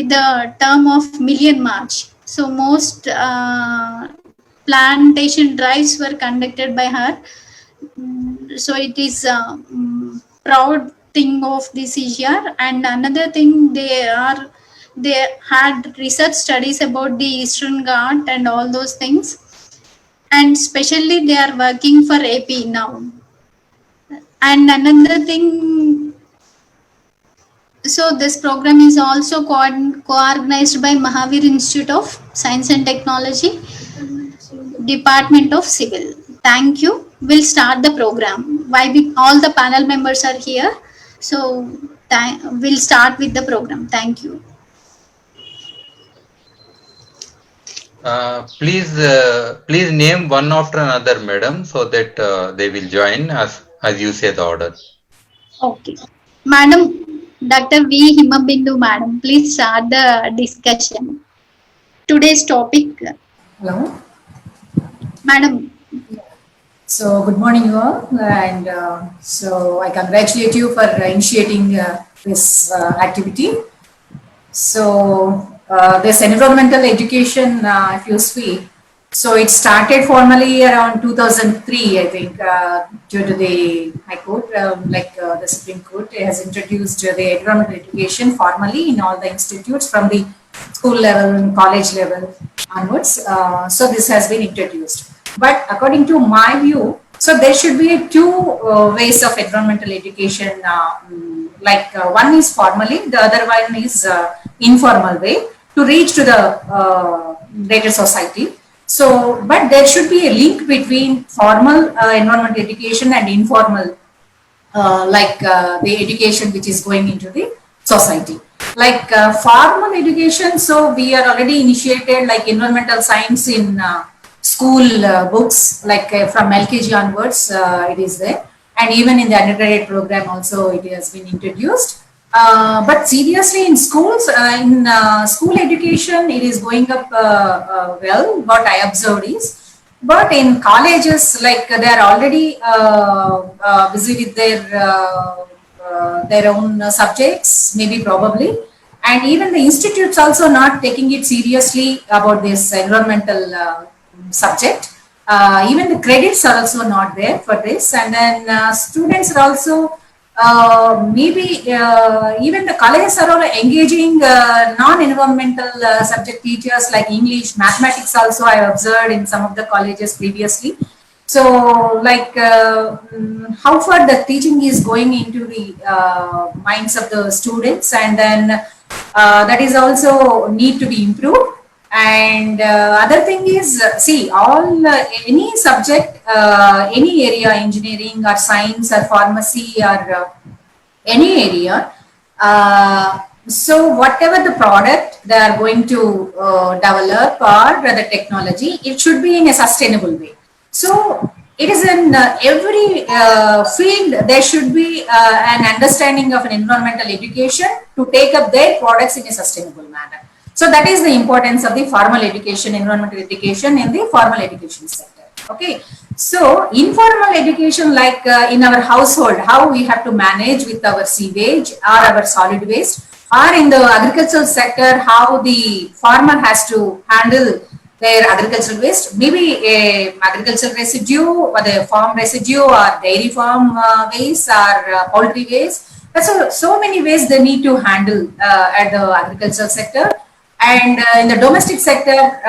with the term of Million March. So most plantation drives were conducted by her. So it is a proud thing of this year. And another thing, they had research studies about the Eastern Ghat and all those things, and especially they are working for AP now. And another thing, so this program is also co-organized by Mahavir Institute of Science and Technology, Department of Civil. Thank you. We'll start the program. All the panel members are here, so we'll start with the program. Thank you. Please name one after another, madam, so that they will join as you say the order. Okay, Madam Dr. V. Himabindu, Madam, please start the discussion. Today's topic. Hello. Madam. So good morning you all, and so I congratulate you for initiating this activity. So this environmental education, if you see, so it started formally around 2003, I think, due to the High Court, the Supreme Court has introduced the environmental education formally in all the institutes from the school level and college level onwards. So this has been introduced. But according to my view, so there should be two ways of environmental education. One is formally, the other one is informal way to reach to the greater society. So, but there should be a link between formal environmental education and informal, the education which is going into the society. Like formal education, so we are already initiated like environmental science in school books, like from LKG onwards, it is there, and even in the undergraduate program also it has been introduced. But seriously, in schools, in school education, it is going up well. What I observed is, but in colleges, like they are already busy with their own subjects, maybe probably, and even the institutes also not taking it seriously about this environmental subject. Even the credits are also not there for this, and then students are also even the colleges are all engaging non-environmental subject teachers like English, mathematics also I observed in some of the colleges previously. So like how far the teaching is going into the minds of the students, and then that is also need to be improved. And other thing is, see, all any subject, any area, engineering or science or pharmacy or any area, so whatever the product they are going to develop or the technology, it should be in a sustainable way. So it is in every field there should be an understanding of an environmental education to take up their products in a sustainable manner. So that is the importance of the formal education, environmental education in the formal education sector. Okay. So informal education, like in our household, how we have to manage with our sewage or our solid waste, or in the agricultural sector, how the farmer has to handle their agricultural waste, maybe a agricultural residue or the farm residue or dairy farm waste or poultry waste. So many ways they need to handle at the agricultural sector. And in the domestic sector,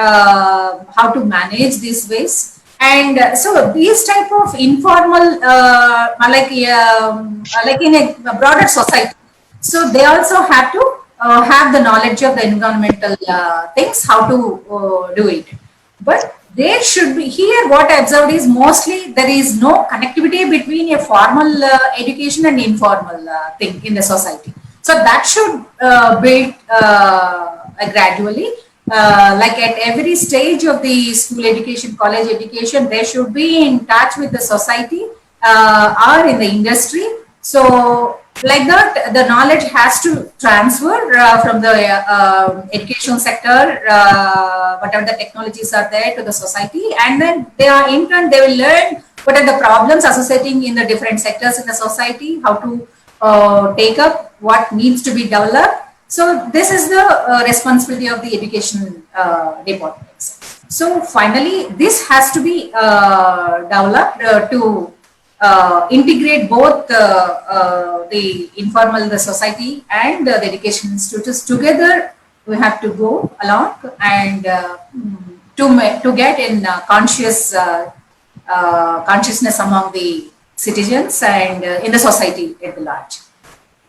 how to manage these waste. And so these type of informal, like in a broader society, so they also have to have the knowledge of the environmental things, how to do it. But there should be, here what I observed is mostly there is no connectivity between a formal education and informal thing in the society. So that should build gradually, like at every stage of the school education, college education, they should be in touch with the society or in the industry. So like that, the knowledge has to transfer from the education sector, whatever the technologies are there, to the society, and then they are in turn they will learn what are the problems associating in the different sectors in the society, how to take up what needs to be developed, So this is the responsibility of the education departments. So finally, this has to be developed to integrate both the informal, the society, and the education institutes together. We have to go along and to get in consciousness among the citizens and in the society at large.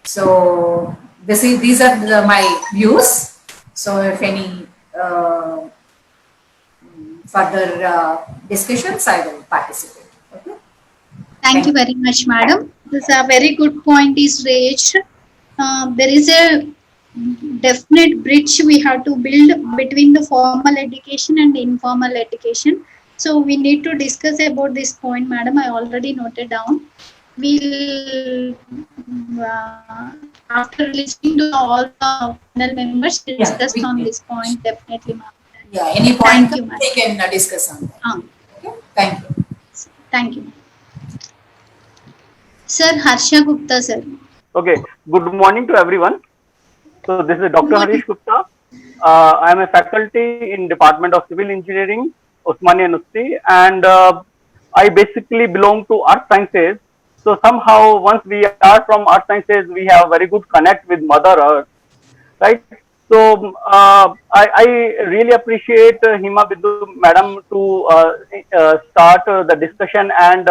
So these are my views. So if any further discussions, I will participate. Okay. Thank you very much, madam. This is a very good point is raised. There is a definite bridge we have to build between the formal education and informal education. So we need to discuss about this point, madam. I already noted down. We'll after listening to all the panel members, we'll discuss on this point definitely, ma'am. Yeah, any point we can discuss on that. Okay. Thank you. Thank you. Sir Harsha Gupta, sir. Okay, good morning to everyone. So this is Dr. Harish Gupta. I am a faculty in Department of Civil Engineering, Osmania University, and I basically belong to Earth Sciences. So somehow once we are from Earth Sciences, we have very good connect with Mother Earth, right? So I really appreciate Hima Bindu Madam to start the discussion and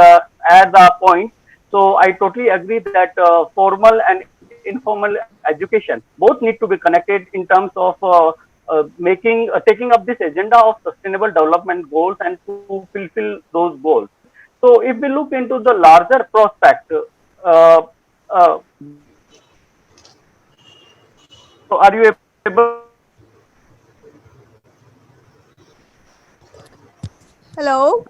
add the point. So I totally agree that formal and informal education both need to be connected in terms of taking up this agenda of sustainable development goals and to fulfill those goals. So if we look into the larger prospect, so are you able? Hello.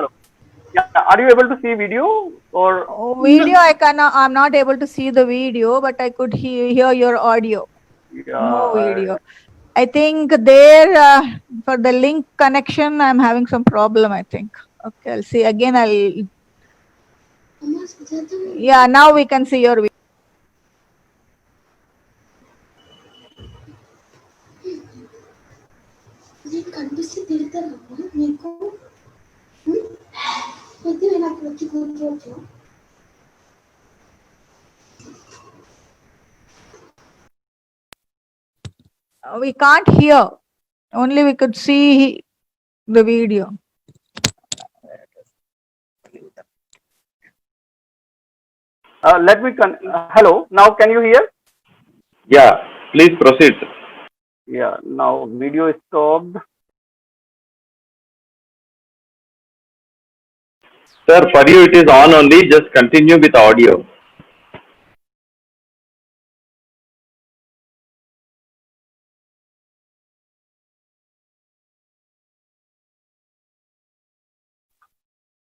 Yeah, are you able to see video or video? I cannot. I'm not able to see the video, but I could hear your audio. No video. I think there for the link connection, I'm having some problem. I think. Okay, I'll see again. Yeah, now we can see your video. We can't hear. Only we could see the video. let me hello, now can you hear? Yeah, please proceed. Yeah, now video is stopped. Sir, for you it is on only, just continue with audio.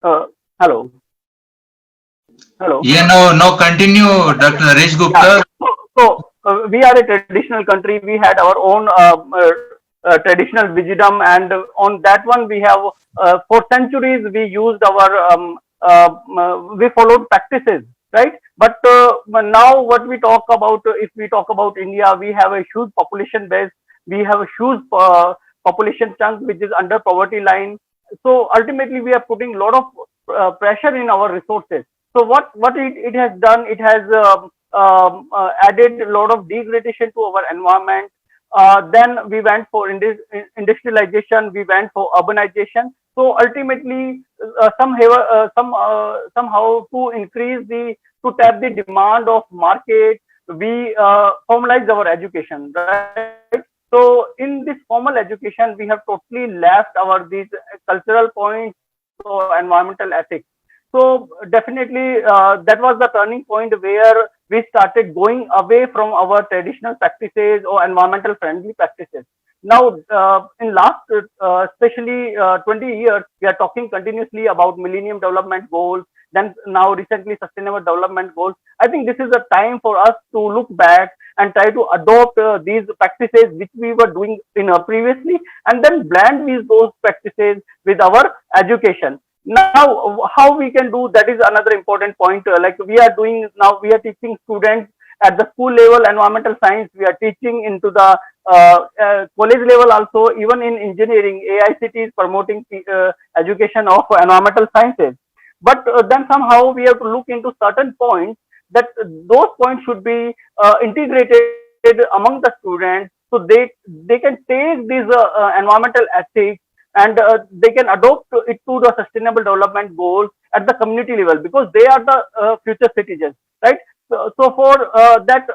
Hello. Hello. Yeah, no, continue, Dr. Harish Gupta. Yeah. So we are a traditional country. We had our own traditional wisdom, and on that one we have for centuries we used our we followed practices, right? But now what we talk about, if we talk about India, we have a huge population base. We have a huge population chunk which is under poverty line. So ultimately we are putting a lot of pressure in our resources. So what it has done, it has added a lot of degradation to our environment. Then we went for industrialization, we went for urbanization. So ultimately, somehow to increase to tap the demand of market, we formalized our education, right? So in this formal education, we have totally left these cultural points or environmental ethics. So definitely that was the turning point where we started going away from our traditional practices or environmental friendly practices. Now in last especially 20 years, we are talking continuously about Millennium Development Goals, then now recently Sustainable Development Goals. I think this is the time for us to look back and try to adopt these practices which we were doing previously, and then blend those practices with our education. Now, how we can do that is another important point. Like we are doing now, we are teaching students at the school level, environmental science we are teaching into the college level also. Even in engineering, AICT is promoting education of environmental sciences. But then somehow we have to look into certain points that those points should be integrated among the students, so they can take these environmental ethics and they can adopt it to the sustainable development goals at the community level, because they are the future citizens, right? So for that,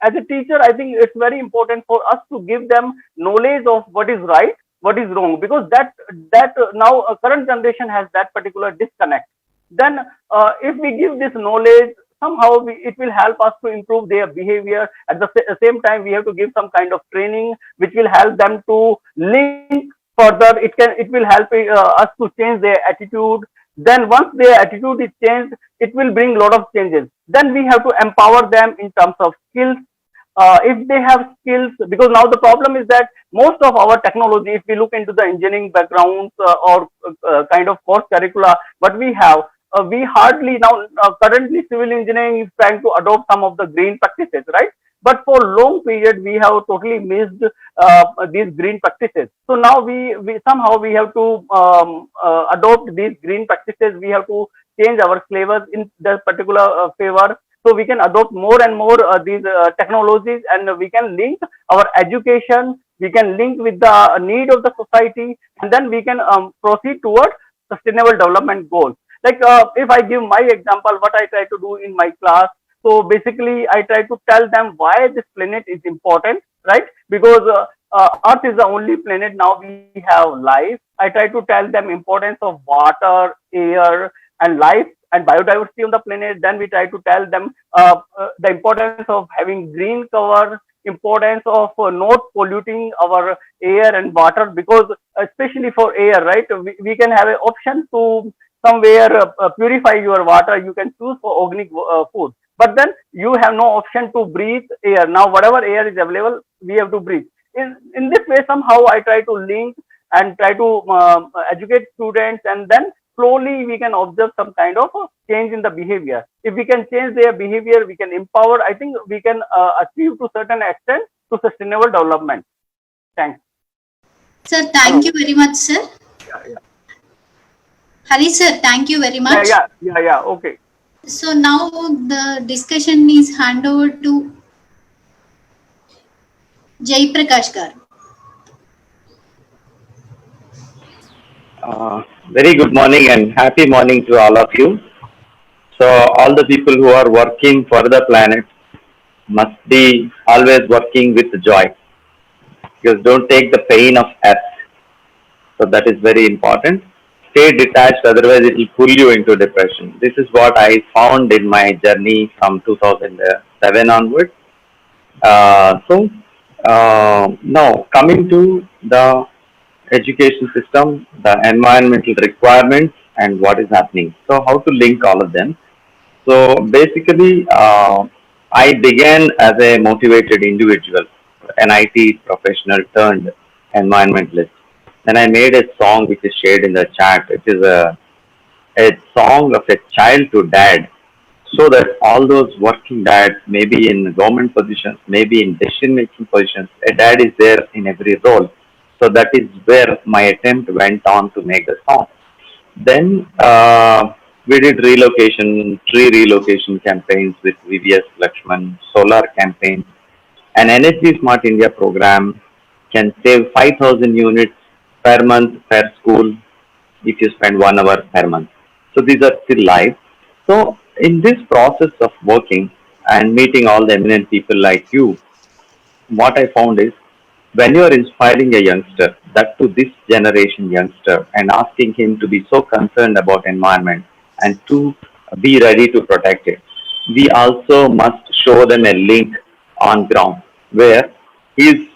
as a teacher, I think it's very important for us to give them knowledge of what is right, what is wrong, because that now current generation has that particular disconnect. Then if we give this knowledge, somehow it will help us to improve their behavior. At the same time, we have to give some kind of training which will help them to link further. It will help us to change their attitude. Then once their attitude is changed, it will bring a lot of changes. Then we have to empower them in terms of skills. If they have skills, because now the problem is that most of our technology, if we look into the engineering backgrounds or kind of course curricula, what we have, we hardly now, currently civil engineering is trying to adopt some of the green practices, right? But for long period, we have totally missed these green practices. So now we somehow we have to adopt these green practices. We have to change our syllabus in that particular favor, so we can adopt more and more these technologies, and we can link our education, we can link with the need of the society, and then we can proceed towards sustainable development goals. Like if I give my example, what I try to do in my class, so basically I try to tell them why this planet is important, right? Because Earth is the only planet now we have life. I try to tell them importance of water, air, and life and biodiversity on the planet. Then we try to tell them the importance of having green cover, importance of not polluting our air and water, because especially for air, right, we can have an option to somewhere purify your water. You can choose for organic food, but then you have no option to breathe air. Now whatever air is available, we have to breathe. In this way, somehow I try to link and try to educate students, and then slowly we can observe some kind of change in the behavior. If we can change their behavior, we can empower. I think we can achieve to certain extent to sustainable development. Thanks. Sir, thank you very much, sir. Hari sir, thank you very much. Yeah. Okay. So now the discussion is hand over to Jai Prakash garu. Very good morning and happy morning to all of you. So all the people who are working for the planet must be always working with joy, because don't take the pain of earth. So that is very important. Stay detached, otherwise it will pull you into depression. This is what I found in my journey from 2007 onwards. Now coming to the education system, the environmental requirements, and what is happening. So how to link all of them. So basically, I began as a motivated individual, an IT professional turned environmentalist. Then I made a song which is shared in the chat. It is a song of a child to dad, so that all those working dads, maybe in government positions, maybe in decision making positions, a dad is there in every role. So that is where my attempt went on to make the song. Then we did tree relocation campaigns with VVS Lakshman, solar campaigns. An Energy Smart India program can save 5,000 units per month per school if you spend 1 hour per month. So these are still live. So in this process of working and meeting all the eminent people like you, what I found is, when you are inspiring a youngster, that to this generation youngster, and asking him to be so concerned about environment and to be ready to protect it, we also must show them a link on ground where he is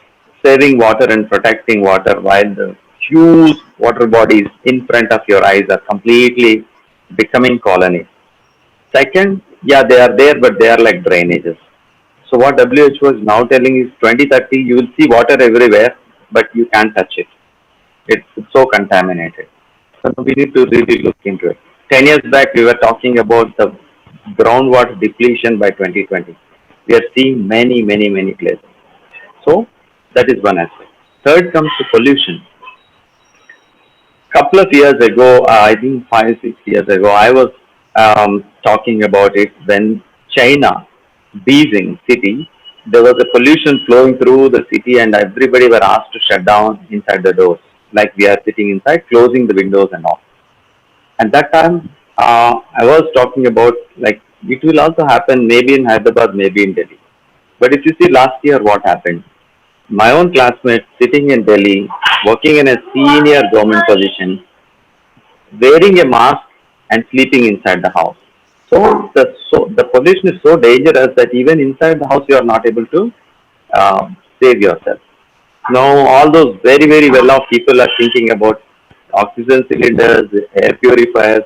saving water and protecting water while the huge water bodies in front of your eyes are completely becoming colonies. Second, yeah, they are there, but they are like drainages. So what WHO is now telling is 2030, you will see water everywhere, but you can't touch it. It's so contaminated. So we need to really look into it. 10 years back, we were talking about the groundwater depletion by 2020. We are seeing many places. So that is one aspect. Third comes to pollution. Couple of years ago, I think 5, 6 years ago, I was talking about it when China, Beijing city, there was a pollution flowing through the city and everybody were asked to shut down inside the doors. Like we are sitting inside, closing the windows and all. And that time, I was talking about like it will also happen maybe in Hyderabad, maybe in Delhi. But if you see last year what happened, my own classmate sitting in Delhi, working in a senior government position, wearing a mask and sleeping inside the house. So the pollution is so dangerous that even inside the house you are not able to save yourself. Now all those very well off people are thinking about oxygen cylinders, air purifiers,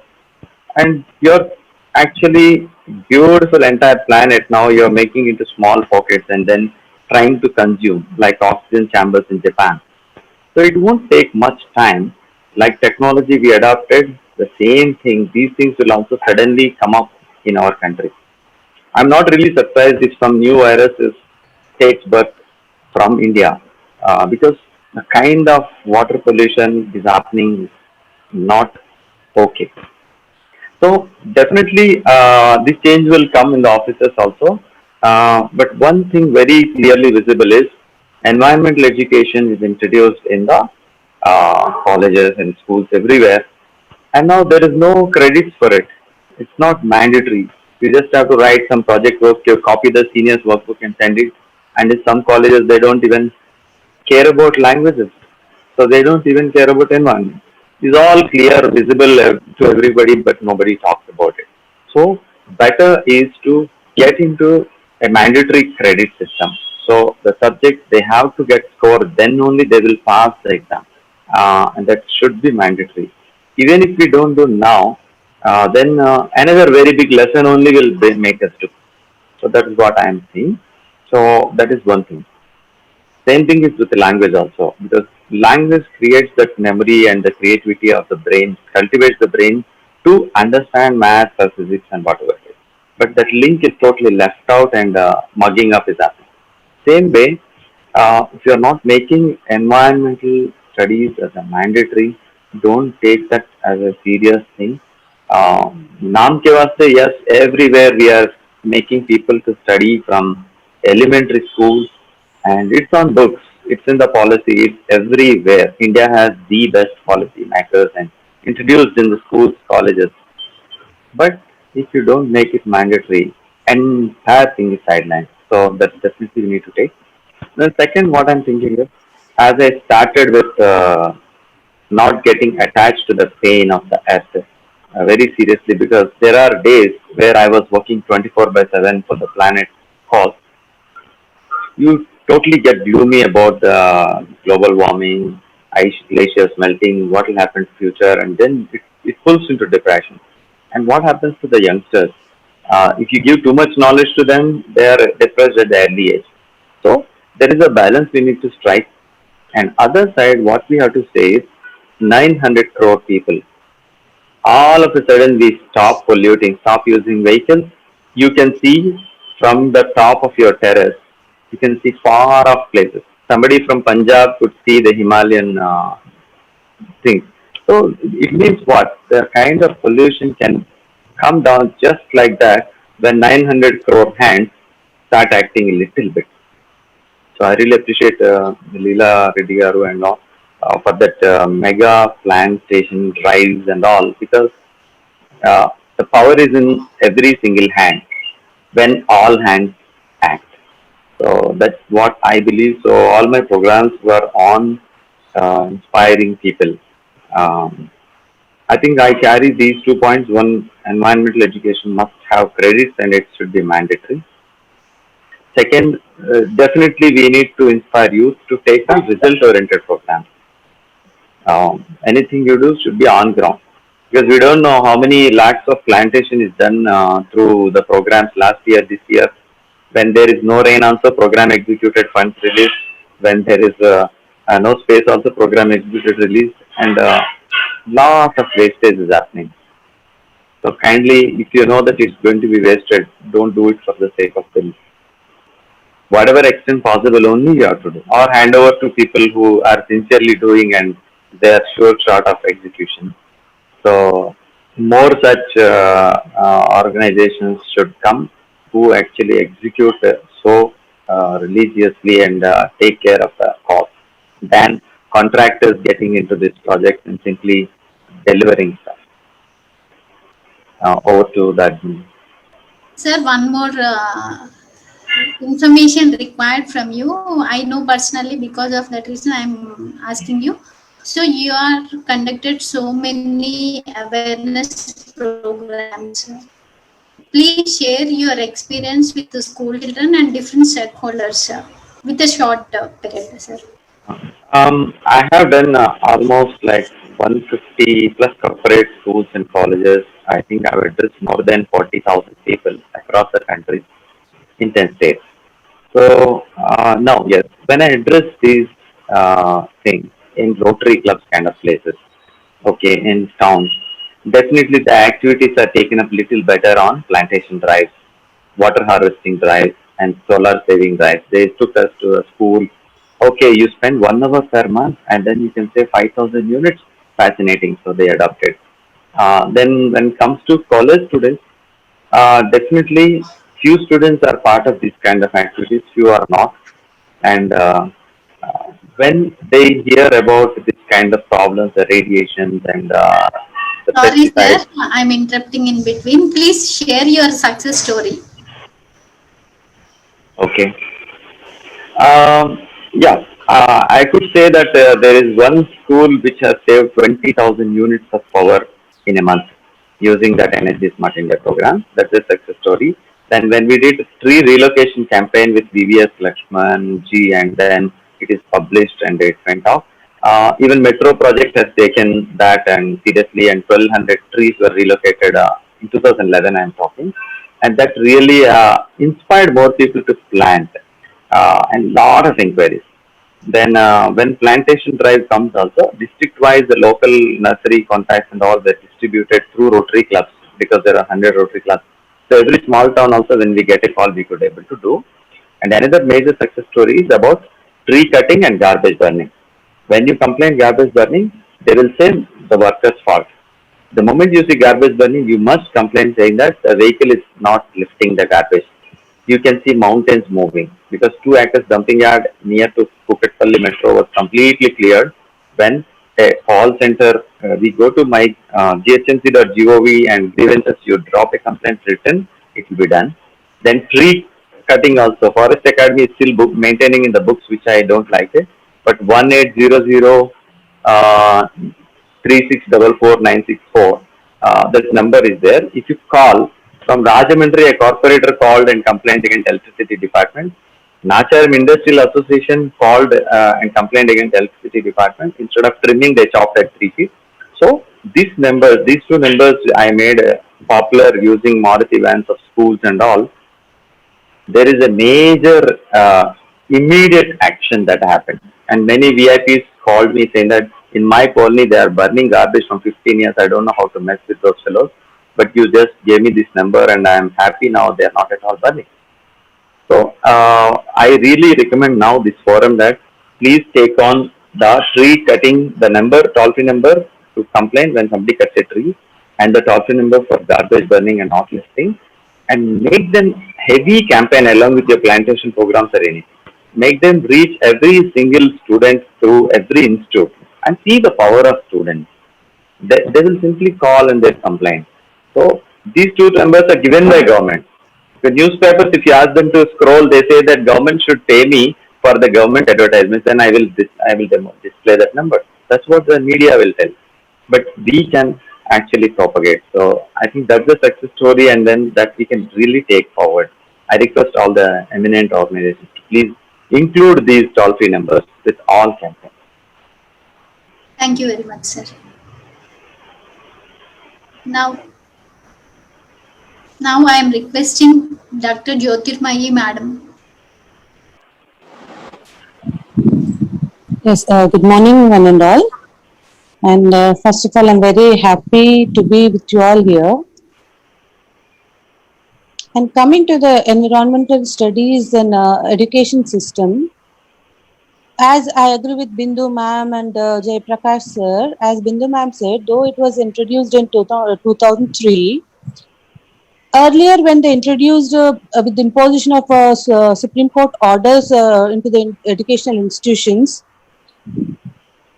and you're actually beautiful entire planet now you're making into small pockets and then trying to consume like oxygen chambers in Japan. So it won't take much time. Like technology we adopted, the same thing, these things will also suddenly come up in our country. I'm not really surprised if some new virus takes birth from India because the kind of water pollution is happening is not okay. So definitely this change will come in the offices also. But one thing very clearly visible is environmental education is introduced in the colleges and schools everywhere. And now there is no credits for it. It's not mandatory. You just have to write some project work, you copy the seniors workbook and send it. And in some colleges they don't even care about languages. So they don't even care about environment. It's all clear, visible to everybody, but nobody talks about it. So better is to get into a mandatory credit system. So the subject they have to get score, then only they will pass the exam, and that should be mandatory. Even if we don't do now, then another very big lesson only will make us do. So that is what I am seeing. So that is one thing. Same thing is with the language also, because language creates that memory and the creativity of the brain, cultivates the brain to understand math or physics and whatever it is. But that link is totally left out and mugging up is happening. Same way, if you are not making environmental studies as a mandatory, don't take that as a serious thing. Naam ke vaste, yes, everywhere we are making people to study from elementary schools and it's on books, it's in the policy, it's everywhere. India has the best policy makers and introduced in the schools, colleges. But if you don't make it mandatory, entire thing is sidelined. So that's definitely we need to take. The second, what I'm thinking is, as I started with not getting attached to the pain of the earth very seriously, because there are days where I was working 24 by 7 for the planet cause. You totally get gloomy about global warming, ice glaciers melting, what will happen to future, and then it pulls into depression. And what happens to the youngsters? If you give too much knowledge to them, they are depressed at the early age. So there is a balance we need to strike. And other side, what we have to say is 900 crore people. All of a sudden we stop polluting, stop using vehicles. You can see from the top of your terrace, you can see far off places. Somebody from Punjab could see the Himalayan things. So it means what? The kind of pollution can come down just like that when 900 crore hands start acting a little bit. So I really appreciate Leela Reddy Garu and all for that mega plantation drives and all, because the power is in every single hand when all hands act. So that's what I believe. So all my programs were on inspiring people. I think I carry these 2 points. One, environmental education must have credits and it should be mandatory. Second, definitely we need to inspire youth to take a result-oriented program. Anything you do should be on ground, because we don't know how many lakhs of plantation is done through the programs last year, this year. When there is no rain also, program executed, funds released. When there is no space also, program executed, released. And lot of wastage is happening. So kindly, if you know that it's going to be wasted, don't do it for the sake of the whatever extent possible only you have to do, or hand over to people who are sincerely doing and they are sure short of execution. So more such organizations should come who actually execute so religiously and take care of the cause than contractors getting into this project and simply delivering stuff. Over to that. Sir, one more information required from you. I know personally, because of that reason I'm asking you. So you are conducted so many awareness programs. Please share your experience with the school children and different stakeholders with a short period, sir. I have done almost like 150 plus corporate schools and colleges. I think I've addressed more than 40,000 people across the country in 10 states. So now, yes, when I address these things in Rotary clubs kind of places, okay, in towns, definitely the activities are taken up little better on plantation drives, water harvesting drives, and solar saving drives. They took us to a school. Okay, you spend 1 hour per month, and then you can say 5,000 units. Fascinating. So they adopted. Then when it comes to college students, definitely few students are part of these kind of activities, few are not. And when they hear about this kind of problems, the radiations and the Sorry, sir, pesticides, I'm interrupting in between. Please share your success story. okay. Yeah, I could say that there is one school which has saved 20,000 units of power in a month using that Energy Smart India program. That's a success story. Then when we did tree relocation campaign with VVS Lakshman G, and then it is published and it went off. Even Metro project has taken that and seriously, and 1,200 trees were relocated in 2011. I'm talking, and that really inspired more people to plant and lot of inquiries. Then when plantation drive comes also, district-wise, the local nursery contacts and all that distributed through Rotary clubs because there are 100 Rotary clubs. So every small town also, when we get a call, we could able to do. And another major success story is about tree cutting and garbage burning. When you complain garbage burning, they will say the worker's fault. The moment you see garbage burning, you must complain saying that the vehicle is not lifting the garbage. You can see mountains moving because 2 acres dumping yard near to Kukatpalli Metro was completely cleared when a call center, we go to my ghmc.gov and grievances, you drop a complaint written, it will be done. Then tree cutting also, Forest Academy is still maintaining in the books, which I don't like it, but 1800 3644964, this number is there. If you call from Rajahmundry, a corporator called and complained against electricity department. Nacharam Industrial Association called and complained against electricity department. Instead of trimming, they chopped at 3 feet. So these numbers, these 2 numbers, I made popular using Maruti vans of schools and all. There is a major immediate action that happened, and many VIPs called me saying that in my colony they are burning garbage from 15 years. I don't know how to mess with those fellows, but you just gave me this number and I am happy now they are not at all burning. So I really recommend now this forum that please take on the tree cutting, the number, toll-free number to complain when somebody cuts a tree, and the toll-free number for garbage burning and not lifting, and make them heavy campaign along with your plantation programs or anything. Make them reach every single student through every institute and see the power of students. They will simply call and they'll complain. So these 2 numbers are given by government. The newspapers, if you ask them to scroll, they say that government should pay me for the government advertisements, then I will display that number. That's what the media will tell. But we can actually propagate. So I think that's the success story, and then that we can really take forward. I request all the eminent organizations to please include these toll-free numbers with all campaigns. Thank you very much, sir. Now I am requesting Dr. Jyotirmayi Madam. Yes, good morning one and all. And first of all, I'm very happy to be with you all here. And coming to the environmental studies and education system, as I agree with Bindu ma'am and Jay Prakash sir, as Bindu ma'am said, though it was introduced in 2003, earlier when they introduced with the imposition of Supreme Court orders into the educational institutions,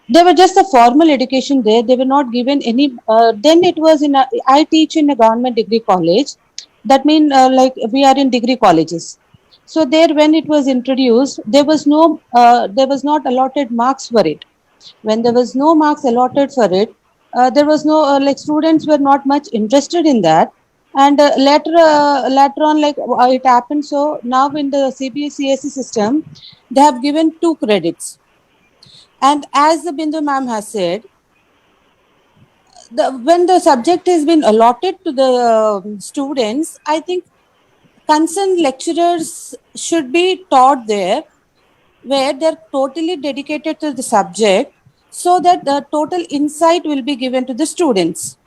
they were just a formal education there. They were not given any. Then it was in. I teach in a government degree college. That means like we are in degree colleges. So there, when it was introduced, there was no. There was not allotted marks for it. When there was no marks allotted for it, there was no like students were not much interested in that. And later on, like it happened. So now in the CBSE system, they have given 2 credits. And as the Bindu ma'am has said, when the subject has been allotted to the students, I think concerned lecturers should be taught there, where they're totally dedicated to the subject, so that the total insight will be given to the students.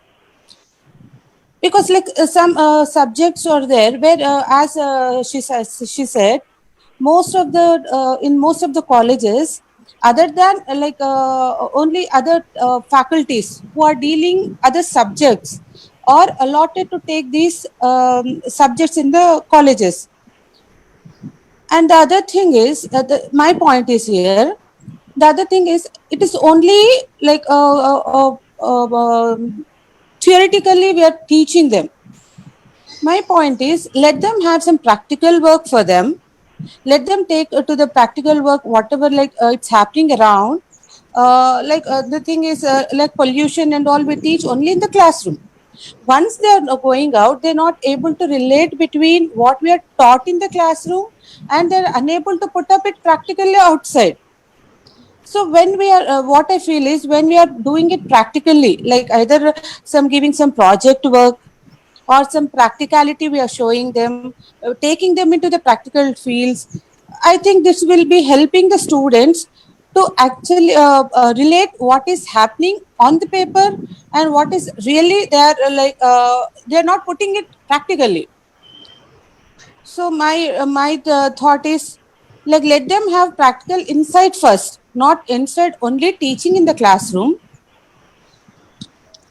Because like some subjects are there where, as she said, most of the in most of the colleges, other than only other faculties who are dealing other subjects are allotted to take these subjects in the colleges. And the other thing is, my point is here, the other thing is, it is only like theoretically we are teaching them. My point is, let them have some practical work for them. Let them take to the practical work whatever it's happening around. The thing is like pollution and all, we teach only in the classroom. Once they are going out, they're not able to relate between what we are taught in the classroom, and they're unable to put up it practically outside. So when we are, what I feel is, when we are doing it practically, like either some giving some project work or some practicality we are showing them, taking them into the practical fields, I think this will be helping the students to actually relate what is happening on the paper and what is really they are they are not putting it practically. So my thought is, like, let them have practical insight first, not instead only teaching in the classroom.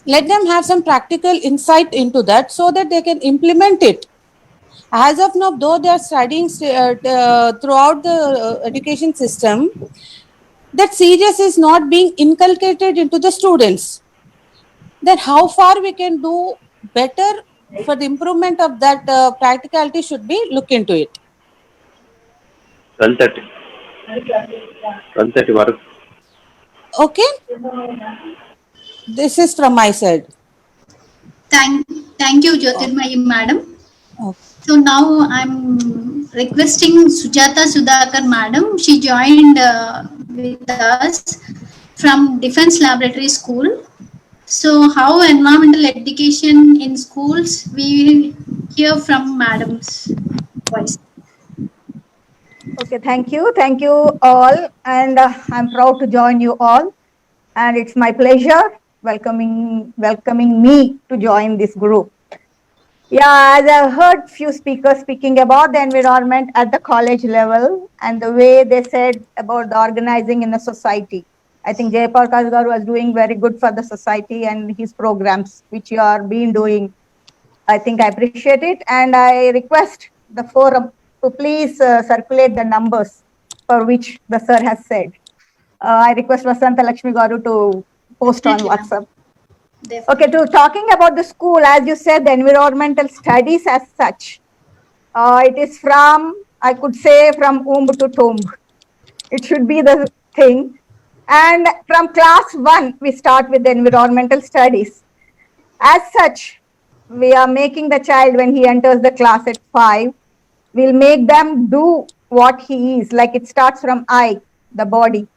Let them have some practical insight into that so that they can implement it. As of now, though they are studying throughout the education system, that serious is not being inculcated into the students. Then how far we can do better for the improvement of that practicality should be look into it. 12:30. 12:30 వరకు. Okay? This is from my side. Thank you, Jyotirmayi madam. Okay. So now I'm requesting Sujata Sudhakar madam. She joined with us from Defense Laboratory School. So how environmental education in schools, we hear from madam's voice. Okay, thank you. Thank you all. And I'm proud to join you all. And it's my pleasure welcoming me to join this group. Yeah, as I heard few speakers speaking about the environment at the college level and the way they said about the organizing in the society. I think Jay Prakash Garu was doing very good for the society and his programs, which you are been doing. I think I appreciate it, and I request the forum to please circulate the numbers for which the sir has said. I request Vasanta Lakshmi Garu to post on WhatsApp. Definitely. Okay, to talking about the school, as you said, the environmental studies as such, it is from, I could say, from womb to tomb. It should be the thing. And from class 1, we start with the environmental studies. As such, we are making the child, when he enters the class at 5, we'll make them do what he is. Like it starts from I, the body.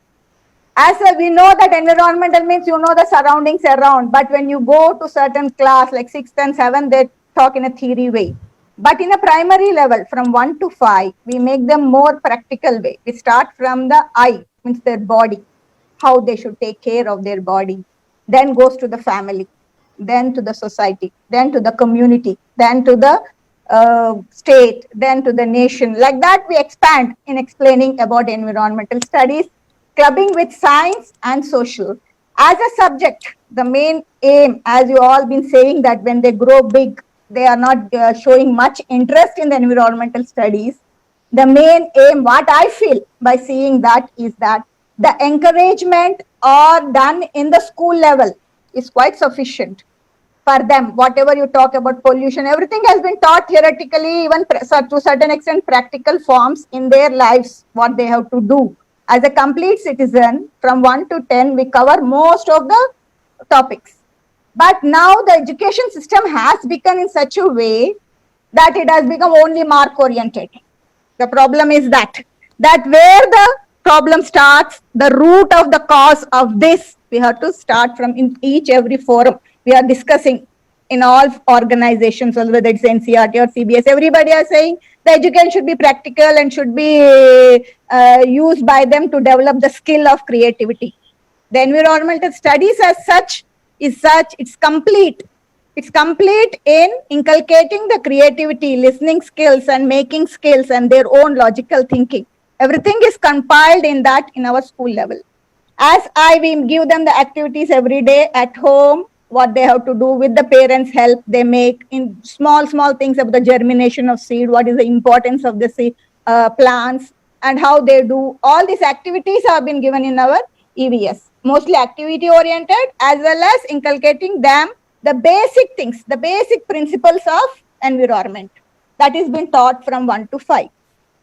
As we know that environmental means you know the surroundings around, but when you go to certain class like 6th and 7th, they talk in a theory way. But in a primary level, from 1 to 5, we make them more practical way. We start from the I, means their body, how they should take care of their body, then goes to the family, then to the society, then to the community, then to the state, then to the nation. Like that, we expand in explaining about environmental studies, clubbing with science and social. As a subject, the main aim, as you all been saying, that when they grow big, they are not showing much interest in the environmental studies. The main aim, what I feel by seeing that, is that the encouragement are done in the school level is quite sufficient for them. Whatever you talk about pollution, everything has been taught theoretically, even to certain extent practical forms in their lives, what they have to do. As a complete citizen, from 1 to 10, we cover most of the topics. But now the education system has become in such a way that it has become only mark oriented. The problem is that where the problem starts, the root of the cause of this, we have to start from in each every forum. We are discussing in all organizations, whether it's NCERT or CBS, everybody are saying the education should be practical and should be used by them to develop the skill of creativity. The environmental studies as such, it's complete. It's complete in inculcating the creativity, listening skills and making skills and their own logical thinking. Everything is compiled in that in our school level. As we give them the activities every day at home, what they have to do with the parents' help, they make in small things about the germination of seed, what is the importance of the seed, plants, and how they do. All these activities have been given in our EVS, mostly activity oriented, as well as inculcating them the basic things, the basic principles of environment that is been taught from 1 to 5.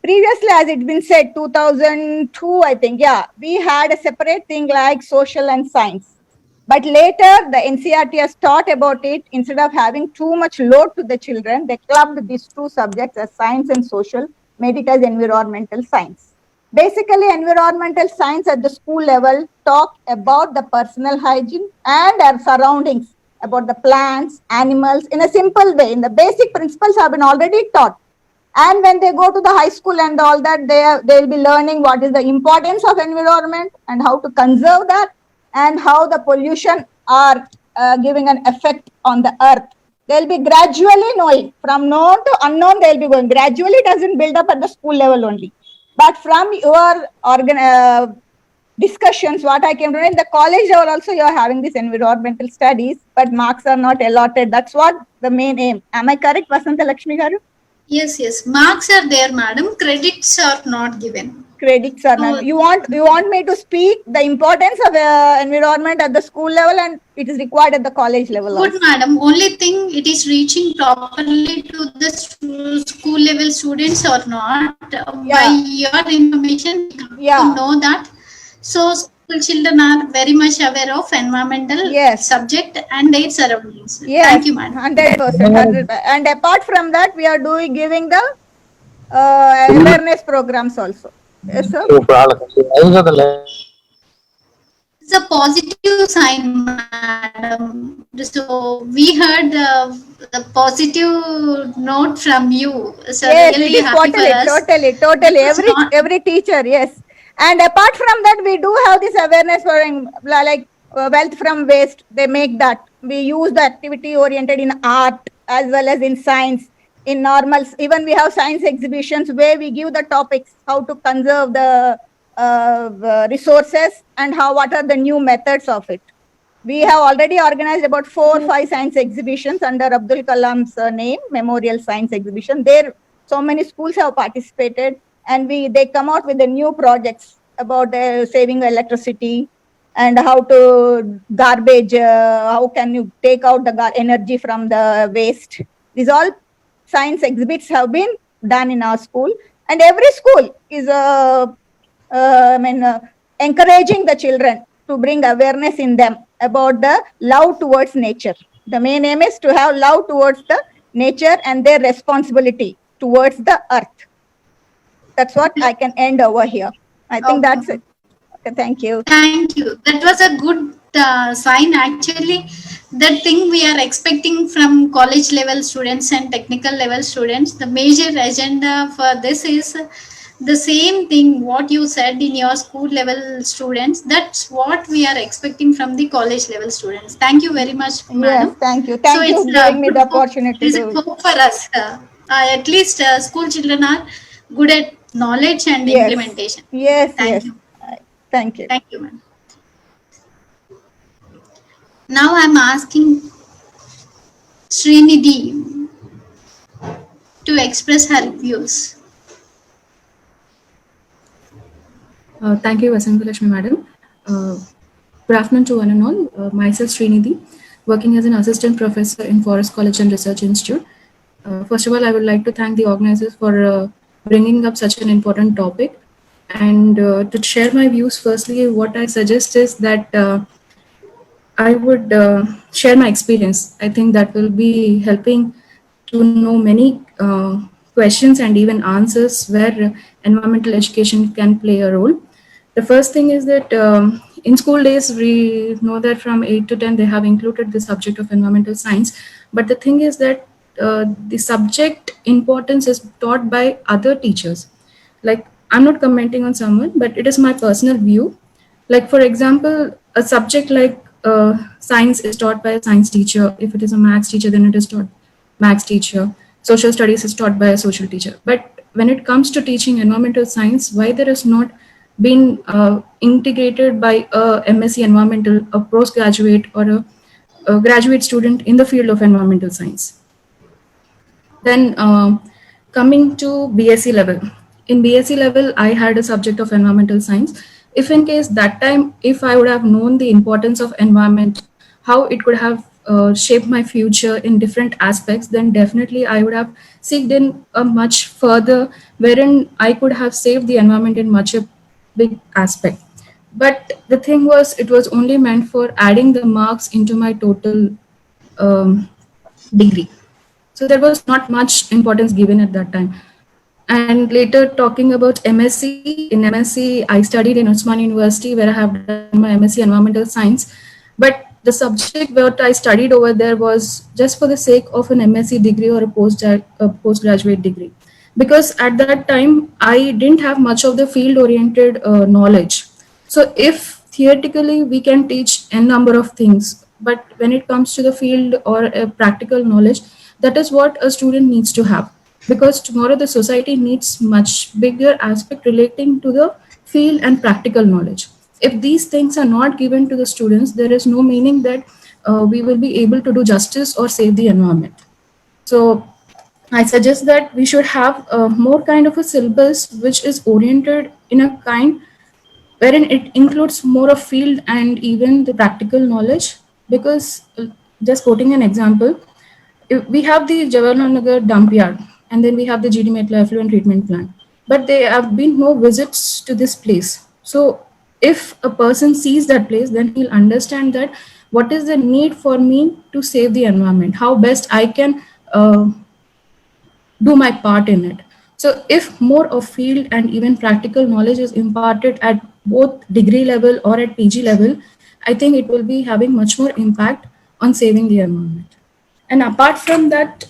Previously, as it's been said, 2002, I think, we had a separate thing like social and science. But later, the NCERT has taught about it. Instead of having too much load to the children, they clubbed these two subjects as science and social, made it as environmental science. Basically, environmental science at the school level talk about the personal hygiene and our surroundings, about the plants, animals, in a simple way. In the basic principles have been already taught. And when they go to the high school and all that, they will be learning what is the importance of environment and how to conserve that, and how the pollution are giving an effect on the earth. They'll be gradually knowing, from known to unknown, they'll be going. Gradually, it doesn't build up at the school level only. But from your discussions, what I came to know, in the college level also, you are having these environmental studies, but marks are not allotted. That's what the main aim. Am I correct, Vasanta Lakshmi Garu? Yes. Marks are there, madam. Credits are not given. Credits are not. You want me to speak the importance of environment at the school level, and it is required at the college level also. Good, madam. Only thing, it is reaching properly to the school level students or not. By your information, we come to know that. So school children are very much aware of environmental subject and their surroundings. Yes. Thank you, madam. 100%. And apart from that, we are giving the awareness programs also. Yes, sir. It's a positive sign, madam. So we heard the positive note from you. So yes, really it is happy for us. Totally. Every teacher, yes. And apart from that, we do have this awareness for like wealth from waste. They make that. We use the activity oriented in art as well as in science. In normals, even we have science exhibitions where we give the topics, how to conserve the resources and what are the new methods of it. We have already organized about 4 or 5 science exhibitions under Abdul Kalam's name, Memorial Science Exhibition. There, so many schools have participated, and they come out with the new projects about saving electricity and how to garbage, how can you take out the energy from the waste. These all science exhibits have been done in our school, and every school is encouraging the children to bring awareness in them about the love towards nature. The main aim is to have love towards the nature and their responsibility towards the earth. That's what I can end over here. I think that's it. Okay, thank you. Thank you. That was a good sign. Actually, that thing we are expecting from college level students and technical level students. The major agenda for this is the same thing what you said in your school level students. That's what we are expecting from the college level students. Thank you very much, madam. Yes, thank you. Thank you for giving me the opportunity. It's hope for us. At least school children are good at knowledge and Yes. implementation. Yes, Thank yes. you. Thank you. Thank you, ma'am. Now I'm asking Srinidhi to express her views. Thank you, Vasangalakshmi madam. Good afternoon to one and all. Myself Srinidhi, working as an assistant professor in Forest College and Research Institute. First of all, I would like to thank the organizers for bringing up such an important topic. And to share my views, firstly, what I suggest is that I would share my experience. I think that will be helping to know many questions and even answers where environmental education can play a role. The first thing is that in school days, we know that from 8 to 10, they have included the subject of environmental science. But the thing is that the subject importance is taught by other teachers. Like, I'm not commenting on someone, but it is my personal view. Like, for example, a subject like science is taught by a science teacher. If it is a maths teacher, then it is taught maths teacher. Social studies is taught by a social teacher. But when it comes to teaching environmental science, why there is not been integrated by a MSc environmental, a postgraduate, or a graduate student in the field of environmental science? Then coming to BSc level. In BSc level, I had a subject of environmental science. If in case that time, if I would have known the importance of environment, how it could have shaped my future in different aspects, then definitely I would have seeked in a much further, wherein I could have saved the environment in much a big aspect. But the thing was, it was only meant for adding the marks into my total degree. So there was not much importance given at that time. And later, talking about MSc, in MSc, I studied in Usman University, where I have done my MSc Environmental Science. But the subject that I studied over there was just for the sake of an MSc degree or a postgraduate degree. Because at that time, I didn't have much of the field-oriented knowledge. So if theoretically we can teach n number of things, but when it comes to the field or a practical knowledge, that is what a student needs to have, because tomorrow the society needs much bigger aspect relating to the field and practical knowledge. If these things are not given to the students, there is no meaning that we will be able to do justice or save the environment. So I suggest that we should have more kind of a syllabus which is oriented in a kind wherein it includes more of field and even the practical knowledge. Because just quoting an example, we have the Jawaharlal Nagar dump yard, and then we have the GD Metla effluent treatment plant, but there have been no visits to this place. So if a person sees that place, then he'll understand that what is the need for me to save the environment, how best I can do my part in it. So if more of field and even practical knowledge is imparted at both degree level or at PG level, I think it will be having much more impact on saving the environment. And apart from that,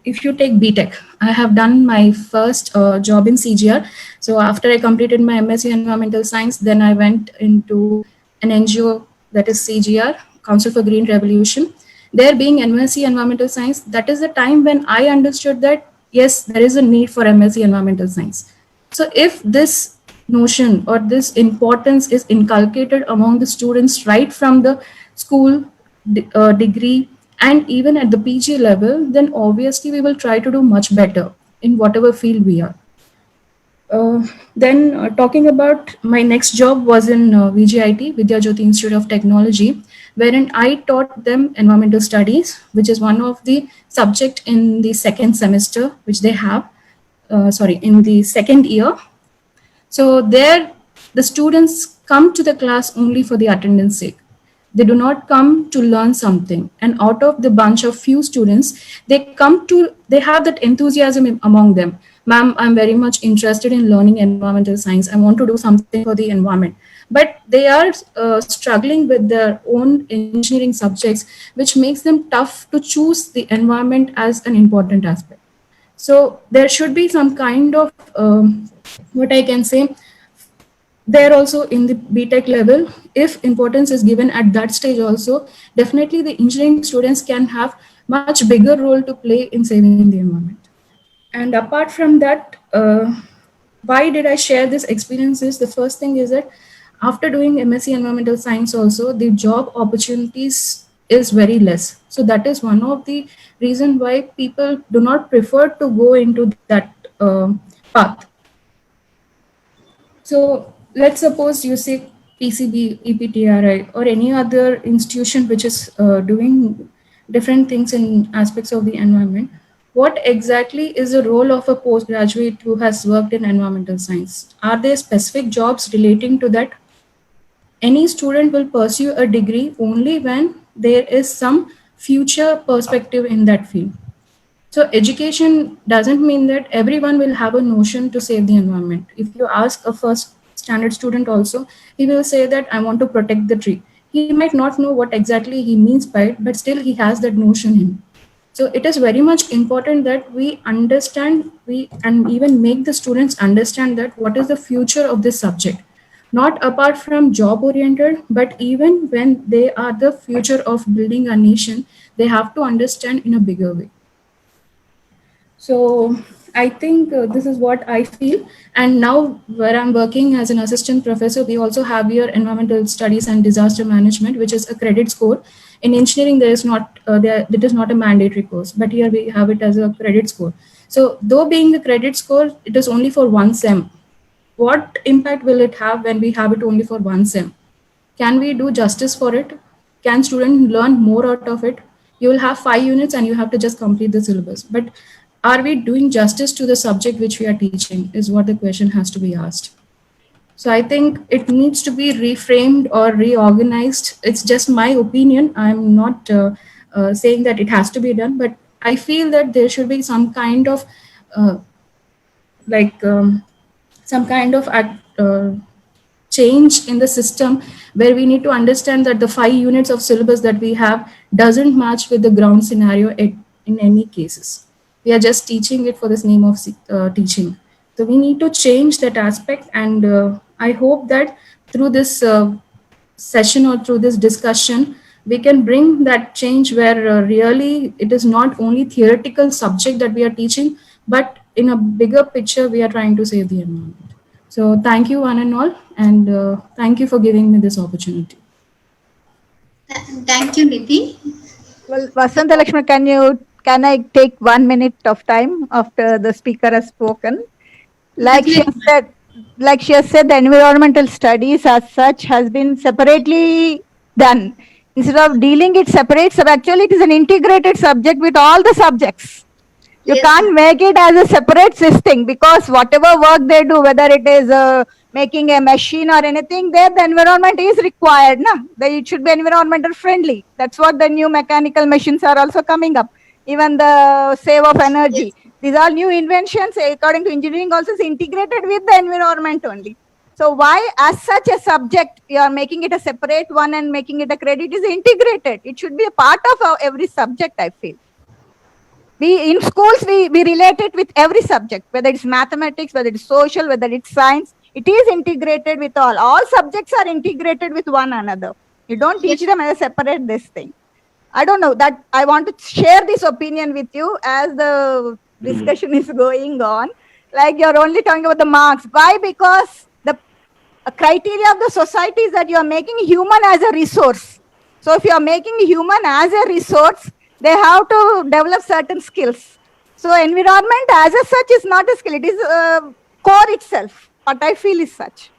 if you take BTech, I have done my first job in CGR. So after I completed my MSc Environmental Science, then I went into an NGO, that is CGR, Council for Green Revolution. There being MSc Environmental Science, that is the time when I understood that, yes, there is a need for MSc Environmental Science. So if this notion or this importance is inculcated among the students right from the school degree, and even at the PG level, then obviously we will try to do much better in whatever field we are. Then talking about my next job was in VJIT, Vidya Jyoti Institute of Technology, wherein I taught them environmental studies, which is one of the subject in the second semester, which they have, in the second year. So there, the students come to the class only for the attendance sake. They do not come to learn something. And out of the bunch of few students, they have that enthusiasm among them. Ma'am, I'm very much interested in learning environmental science. I want to do something for the environment. But they are struggling with their own engineering subjects, which makes them tough to choose the environment as an important aspect. So there should be some kind of, what I can say, there also in the BTech level, if importance is given at that stage also, definitely the engineering students can have much bigger role to play in saving the environment. And apart from that, why did I share this experiences? The first thing is that after doing MSc Environmental Science also, the job opportunities is very less. So that is one of the reason why people do not prefer to go into that path. So let's suppose you say PCB, EPTRI, or any other institution which is doing different things in aspects of the environment. What exactly is the role of a postgraduate who has worked in environmental science? Are there specific jobs relating to that? Any student will pursue a degree only when there is some future perspective in that field. So education doesn't mean that everyone will have a notion to save the environment. If you ask a first standard student also, he will say that I want to protect the tree. He might not know what exactly he means by it, but still he has that notion in him. So it is very much important that we understand, and even make the students understand that what is the future of this subject. Not apart from job oriented, but even when they are the future of building a nation, they have to understand in a bigger way. So I think this is what I feel. And now where I'm working as an assistant professor, we also have here environmental studies and disaster management, which is a credit score. In engineering, there is not it is not a mandatory course, but here we have it as a credit score. So though being a credit score, it is only for one sem. What impact will it have when we have it only for one sem? Can we do justice for it? Can students learn more out of it? You will have 5 units and you have to just complete the syllabus. But are we doing justice to the subject which we are teaching is what the question has to be asked. So I think it needs to be reframed or reorganized. It's just my opinion. I'm not saying that it has to be done, but I feel that there should be some kind of change in the system where we need to understand that the 5 units of syllabus that we have doesn't match with the ground scenario in any cases. We are just teaching it for this name of teaching. So we need to change that aspect, and I hope that through this session or through this discussion, we can bring that change where really it is not only theoretical subject that we are teaching, but in a bigger picture, we are trying to save the environment. So thank you one and all, and thank you for giving me this opportunity. Thank you, Nidhi. Well, Vasanta Lakshmi, can I take 1 minute of time after the speaker has spoken? Like she has said, the environmental studies as such has been separately done. Instead of dealing it separate, so actually it is an integrated subject with all the subjects. You can't make it as a separate system, because whatever work they do, whether it is making a machine or anything, there the environment is required. It should be environmental friendly. That's what the new mechanical machines are also coming up. Even the save of energy. These are new inventions, according to engineering, also is integrated with the environment only. So why, as such a subject, you are making it a separate one and making it a credit? Is integrated. It should be a part of every subject, I feel. In schools, we relate it with every subject, whether it's mathematics, whether it's social, whether it's science. It is integrated with all. All subjects are integrated with one another. You don't teach them as a separate this thing. I don't know, that I want to share this opinion with you as the discussion is going on. Like, you're only talking about the marks. Why? Because the criteria of the society is that you are making human as a resource. So if you are making human as a resource, they have to develop certain skills. So environment as a such is not a skill. It is core itself. What I feel is such.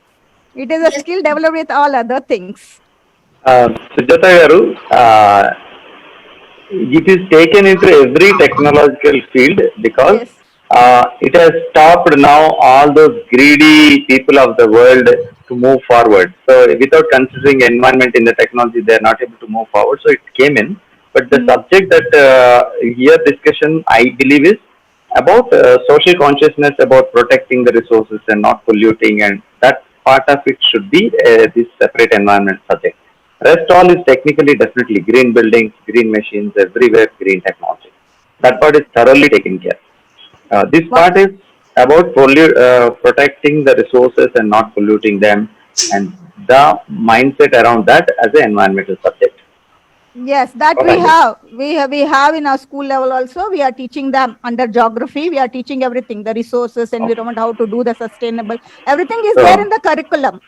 It is a skill developed with all other things. Sujata garu, it is taken into every technological field because it has stopped now all those greedy people of the world to move forward. So without considering environment in the technology, they are not able to move forward. So it came in. But the subject that here discussion, I believe, is about social consciousness, about protecting the resources and not polluting, and that part of it should be this separate environment subject. Rest all is technically definitely green buildings, green machines, everywhere green technology. That part is thoroughly taken care. This part is about protecting the resources and not polluting them, and the mindset around that as an environmental subject. Yes, that What we I did. have. We have in our school level also. We are teaching them under geography. We are teaching everything, the resources, environment, how to do the sustainable. Everything is there So, in the curriculum.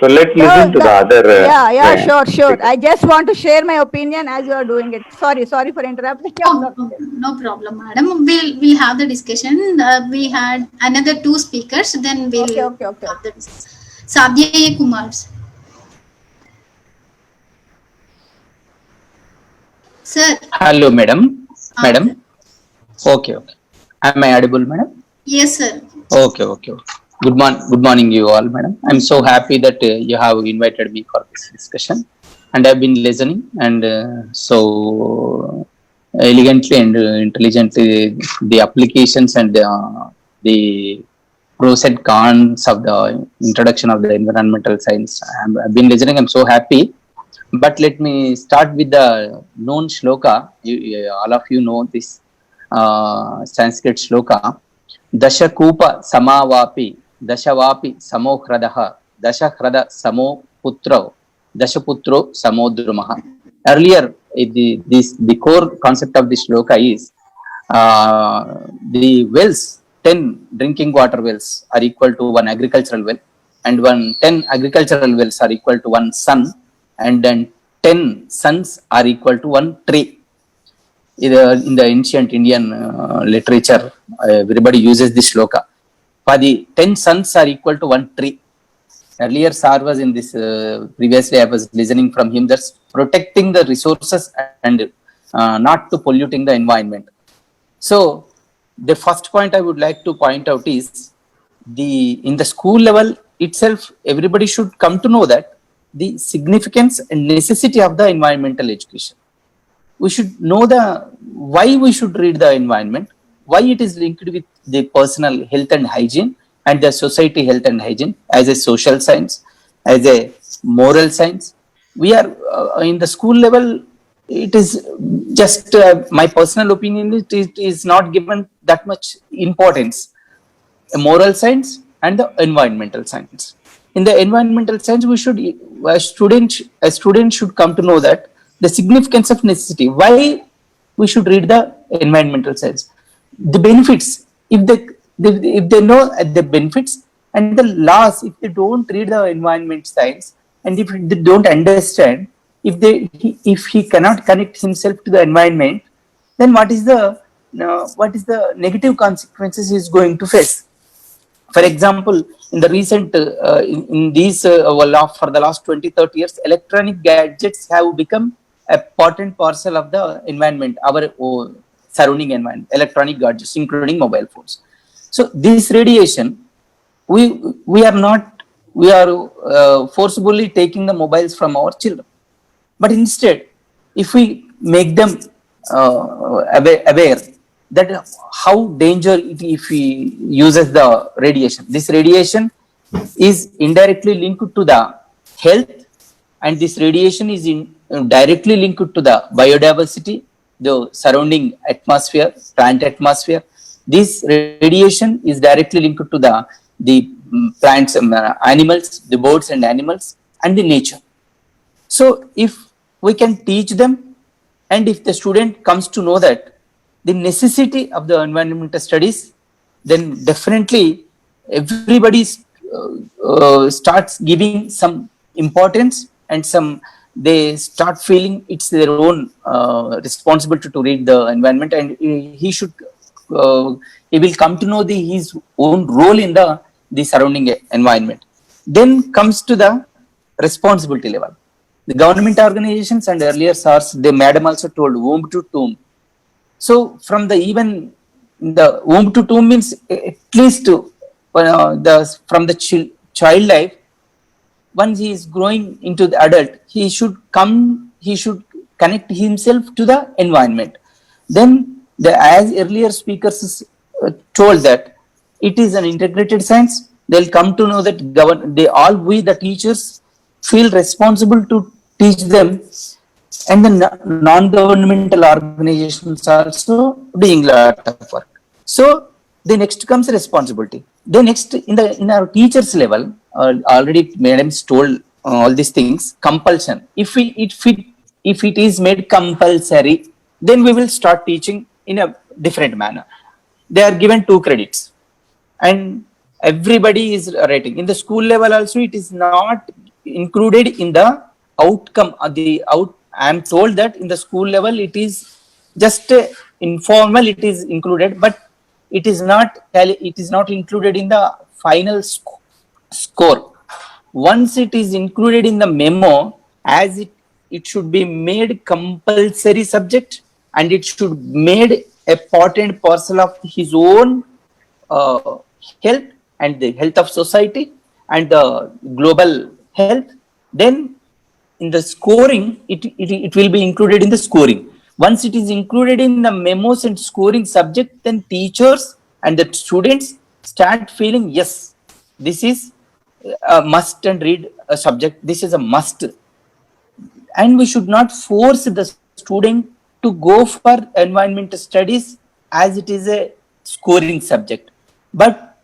so let's listen to the other Yeah, way. sure. I just want to share my opinion as you are doing it. Sorry for interrupting. I'm Oh, not- oh, no problem, madam. We'll have the discussion. We had another two speakers. Then we'll Okay. have the discussion. Sadhya Kumar. Sir. Hello, madam. Ah, Madam. sir. Okay. Am I audible, madam? Yes, sir. Okay. Good morning, you all, madam. I'm so happy that you have invited me for this discussion, and I've been listening, and so elegantly and intelligently the applications and the pros and cons of the introduction of the environmental science. I've been listening. I'm so happy. But let me start with the known shloka. All of you know this Sanskrit shloka. Dashakupa samavapi, dashavapi samohradaha, dashahrada samo putro, dashaputro samodrumaha. Earlier, the core concept of this shloka is the wells, 10 drinking water wells are equal to one agricultural well, and 10 agricultural wells are equal to one sun, and then 10 suns are equal to one tree. In the ancient Indian literature, everybody uses this shloka. For the 10 suns are equal to one tree. Earlier, Sar was in this, previously I was listening from him, that's protecting the resources and not to polluting the environment. So, the first point I would like to point out is in the school level itself, everybody should come to know that the significance and necessity of the environmental education. We should know why we should read the environment, why it is linked with the personal health and hygiene and the society health and hygiene as a social science, as a moral science. We are in the school level, it is just my personal opinion, it is not given that much importance. A moral science and the environmental science. In the environmental science, a student should come to know that the significance of necessity, why we should read the environmental science, the benefits, if they know the benefits, and the loss if they don't read the environment science, and if they don't understand, if he cannot connect himself to the environment, then what is the negative consequences he is going to face. For example, in the recent, in these, for the last 20-30 years, electronic gadgets have become a important parcel of the environment, our surrounding environment, electronic gadgets, including mobile phones. So this radiation, we are forcibly taking the mobiles from our children. But instead, if we make them aware that how danger it if he uses the radiation. This radiation is indirectly linked to the health, and this radiation is directly linked to the biodiversity, the surrounding atmosphere, plant atmosphere. This radiation is directly linked to the plants, animals, the birds and animals, and the nature. So if we can teach them, and if the student comes to know that the necessity of the environmental studies, then definitely everybody starts giving some importance, and they start feeling it's their own responsibility to read the environment, and he will come to know his own role in the surrounding environment. Then comes to the responsibility level. The government organizations and earlier SARS, the madam also told womb to tomb. So from the womb to tomb means at least from the child life, once he is growing into the adult, he should connect himself to the environment. Then as earlier speakers told that it is an integrated science, they'll come to know that we the teachers feel responsible to teach them, and the non-governmental organizations also doing a lot of work. So the next comes responsibility. The next in our teachers level, already madams told all these things. Compulsion. If we if it is made compulsory, then we will start teaching in a different manner. They are given 2 credits and everybody is rating. In the school level also, it is not included in the outcome. I am told that in the school level, it is just informal, it is included, but it is not included in the final score. Once it is included in the memo, as it should be made compulsory subject, and it should made a part and parcel of his own health and the health of society and the global health. Then in the scoring, it will be included in the scoring. Once it is included in the memos and scoring subject, then teachers and the students start feeling, yes, this is a must and read a subject. This is a must. And we should not force the student to go for environmental studies as it is a scoring subject. But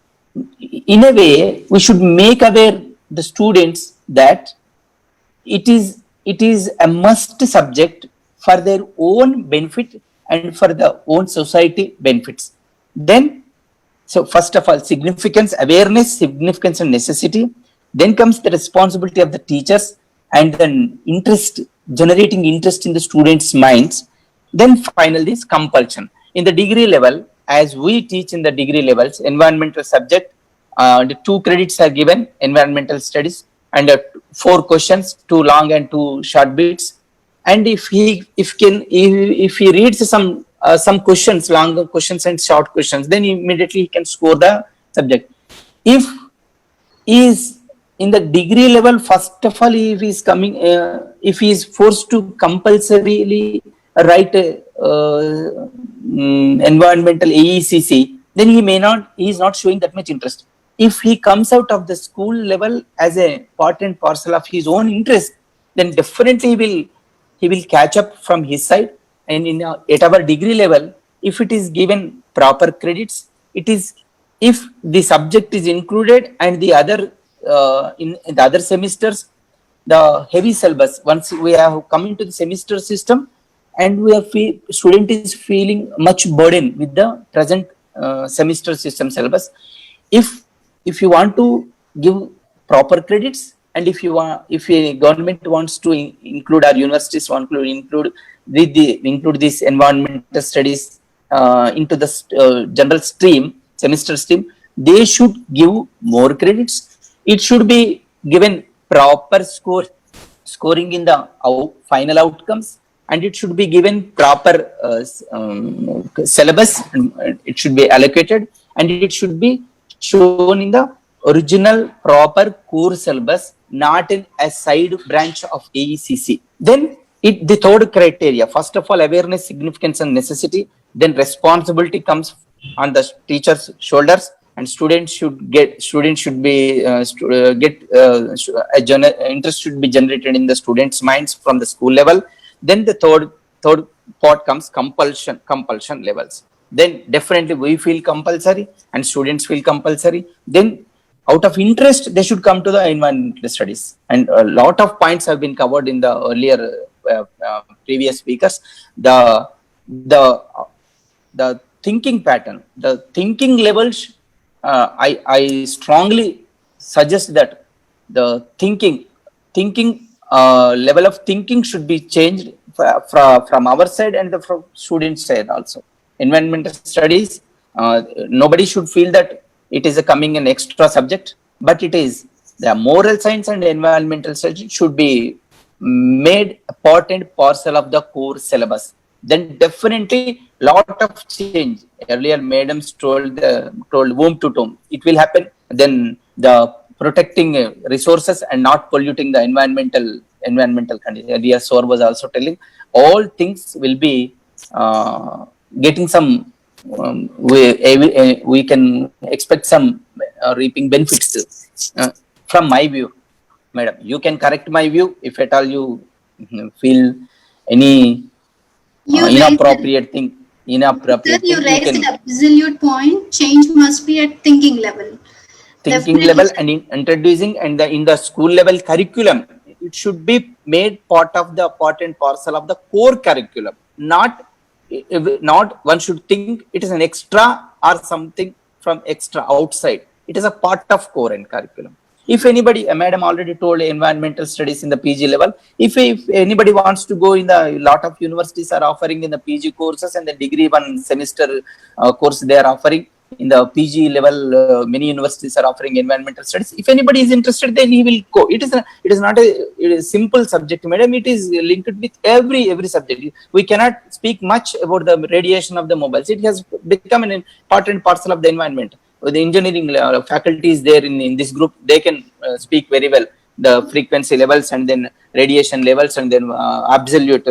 in a way, we should make aware the students that it is a must subject for their own benefit and for the own society benefits. Then, so first of all, significance, awareness, significance and necessity. Then comes the responsibility of the teachers and then generating interest in the students' minds. Then finally, is compulsion. In the degree level, as we teach in the degree levels, environmental subject, the 2 credits are given, environmental studies, and 4 questions, 2 long and 2 short bits. And if he reads some questions, longer questions and short questions, then immediately he can score the subject. If he is in the degree level, first of all, if he is forced to compulsorily write environmental AECC, then he is not showing that much interest. If he comes out of the school level as a part and parcel of his own interest, then definitely he will catch up from his side. And at our degree level, if it is given proper credits, it is, if the subject is included and the other in the other semesters, the heavy syllabus, once we have come into the semester system and student is feeling much burden with the present semester system syllabus. If you want to give proper credits, and if a government wants to include, our universities want to include this environmental studies into the general stream, semester stream, they should give more credits. It should be given proper scoring in the final outcomes, and it should be given proper syllabus, and it should be allocated, and it should be shown in the original proper core syllabus, not in a side branch of AECC. Then the 3rd criteria, first of all, awareness, significance and necessity. Then responsibility comes on the teacher's shoulders, and students should be interest should be generated in the students' minds from the school level. Then the third part comes compulsion levels. Then definitely we feel compulsory and students feel compulsory. Then out of interest, they should come to the environmental studies. And a lot of points have been covered in the earlier previous speakers. The thinking pattern, the thinking levels, I strongly suggest that the thinking level of thinking should be changed from our side and from students' side also. Environmental studies, nobody should feel that it is coming an extra subject, but it is the moral science and environmental studies should be made a part and parcel of the core syllabus. Then definitely lot of change. Earlier, madams told womb to tomb. It will happen. Then the protecting resources and not polluting the environmental condition. Earlier, Sor was also telling all things will be getting some. We can expect some reaping benefits from my view, madam. You can correct my view if at all you feel any inappropriate thing. You raised an absolute point. Change must be at thinking level. Thinking level and in introducing and in the school level curriculum. it should be made part and parcel of the core curriculum. Not one should think it is an extra or something from extra outside. It is a part of core and curriculum. If anybody, madam already told environmental studies in the PG level. If anybody wants to go in the, lot of universities are offering in the PG courses and the degree 1 semester course they are offering in the PG level. Many universities are offering environmental studies. If anybody is interested, then he will go. It is not a simple subject, madam. It is linked with every subject. We cannot speak much about the radiation of the mobiles. It has become an important parcel of the environment. The engineering faculty is there in this group. They can speak very well the frequency levels and then radiation levels and then absolute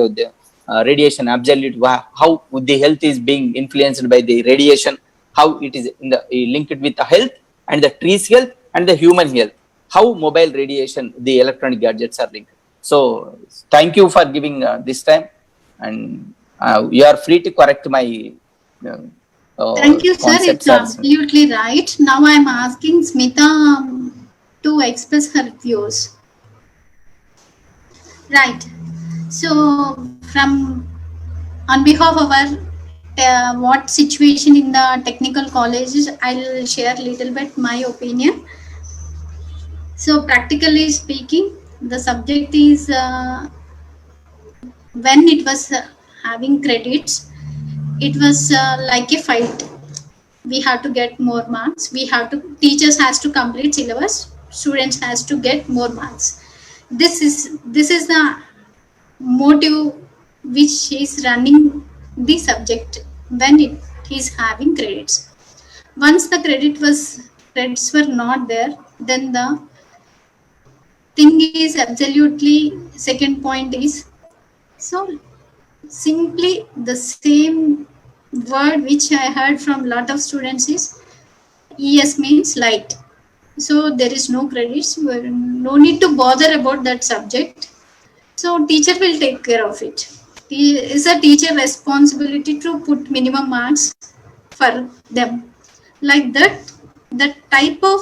radiation absolute, how the health is being influenced by the radiation, how it is linked with the health and the trees health and the human health, how mobile radiation, the electronic gadgets are linked. So thank you for giving this time, and you are free to correct my thank you, sir. It's absolutely right. Now I'm asking Smita to express her views. Right. So, on behalf of our what situation in the technical colleges, I'll share a little bit my opinion. So, practically speaking, the subject is when it was having credits, it was like a fight. We have to get more marks. Teachers has to complete syllabus. Students has to get more marks. This is the motive which is running the subject when it is having credits. Once the credits were not there, then the thing is absolutely, second point is, so simply the same word which I heard from a lot of students is ES means light. So there is no credits, no need to bother about that subject. So teacher will take care of it. It is a teacher responsibility to put minimum marks for them. Like that, the type of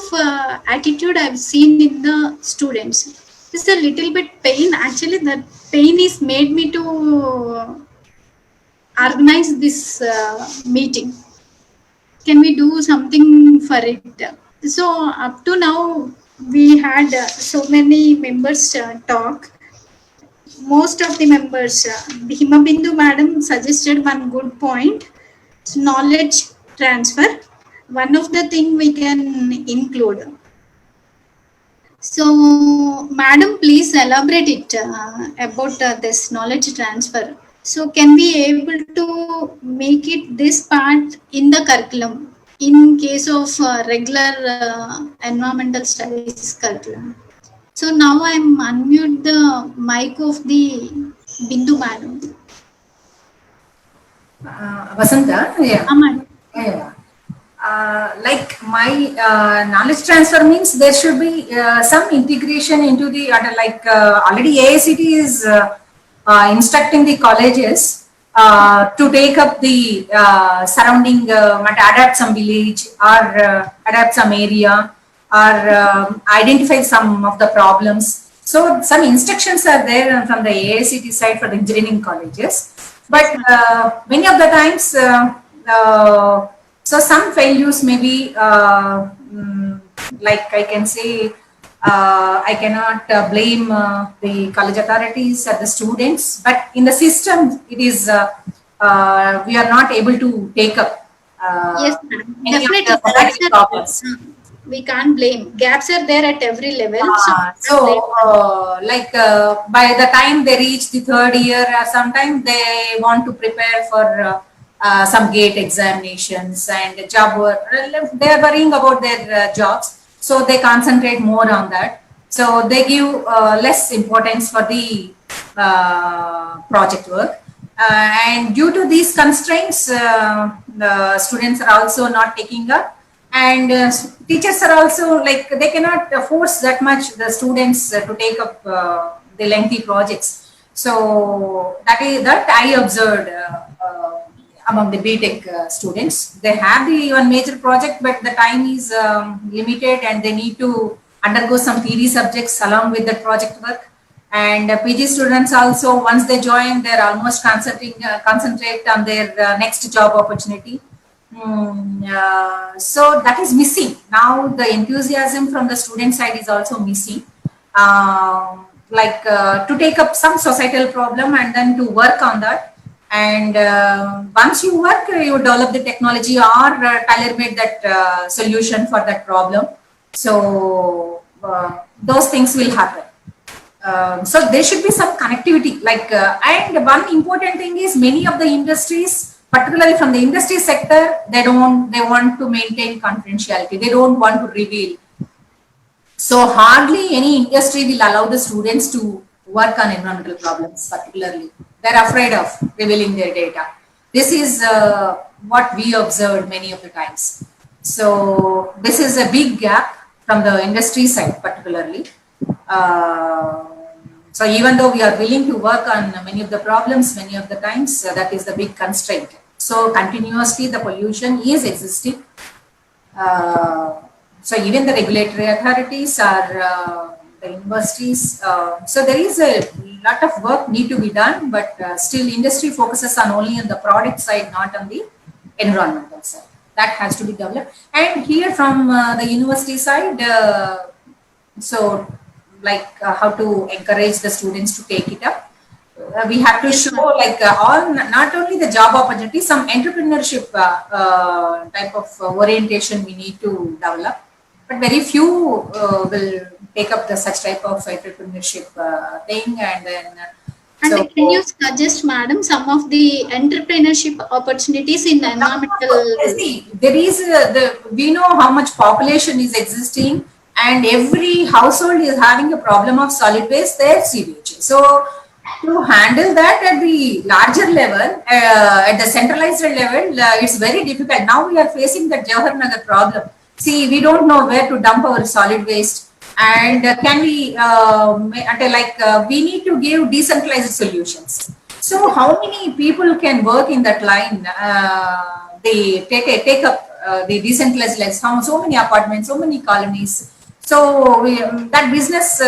attitude I've seen in the students is a little bit pain. Actually, that pain is made me to organize this meeting. Can we do something for it? So up to now, we had so many members talk. Most of the members, Himabindu madam suggested one good point, knowledge transfer. One of the thing we can include. So, madam, please elaborate it about this knowledge transfer. So, can we able to make it this part in the curriculum in case of regular environmental studies curriculum? So now I'm unmute the mic of the Bindu madam. Vasanta, yeah. Yeah. Like my knowledge transfer means there should be some integration into the already AICT is instructing the colleges to take up the surrounding, adapt some village or adapt some area or identify some of the problems. So some instructions are there from the AICT side for the engineering colleges, but many of the times, so some failures may be like I can say, I cannot blame the college authorities or the students, but in the system, it is we are not able to take up. Yes, definitely. Problems. We can't blame. Gaps are there at every level. By the time they reach the third year, sometimes they want to prepare for some GATE examinations and job work. They are worrying about their jobs, so they concentrate more on that. So they give less importance for the project work. And due to these constraints, the students are also not taking up. And teachers are also like, they cannot force that much the students to take up the lengthy projects. So that I observed among the BTech students. They have the one major project, but the time is limited and they need to undergo some theory subjects along with the project work. And PG students also, once they join, they're almost concentrate on their next job opportunity. So that is missing. Now the enthusiasm from the student side is also missing. To take up some societal problem and then to work on that. And once you work, you develop the technology or tailor-made that solution for that problem. So those things will happen. So there should be some connectivity. And one important thing is many of the industries, particularly from the industry sector, they want to maintain confidentiality. They don't want to reveal. So hardly any industry will allow the students to work on environmental problems, particularly. They're afraid of revealing their data. This is what we observed many of the times. So this is a big gap from the industry side, particularly. So even though we are willing to work on many of the problems, many of the times, that is the big constraint. So continuously the pollution is existing. So even the regulatory authorities or the universities, so there is a lot of work need to be done, but still industry focuses only on the product side, not on the environmental side. That has to be developed. And here from the university side, how to encourage the students to take it up. We have to show not only the job opportunity, some entrepreneurship type of orientation we need to develop. But very few will take up such type of entrepreneurship thing, and then. And can you suggest, madam, some of the entrepreneurship opportunities in environmental? See, there is we know how much population is existing, and every household is having a problem of solid waste, their sewage. So to handle that at the larger level, at the centralized level, it's very difficult. Now we are facing the Jawahar Nagar problem. See, we don't know where to dump our solid waste, and can we we need to give decentralized solutions. So how many people can work in that line? They take up the decentralized lives. So many apartments, so many colonies. So that business,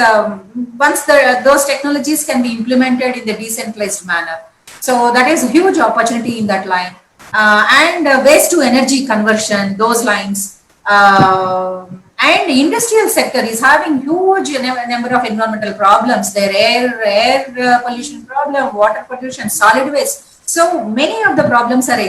once those technologies can be implemented in the decentralized manner, so that is a huge opportunity in that line. And waste to energy conversion, those lines. And the industrial sector is having huge number of environmental problems. Their air pollution problem, water pollution, solid waste. So many of the problems are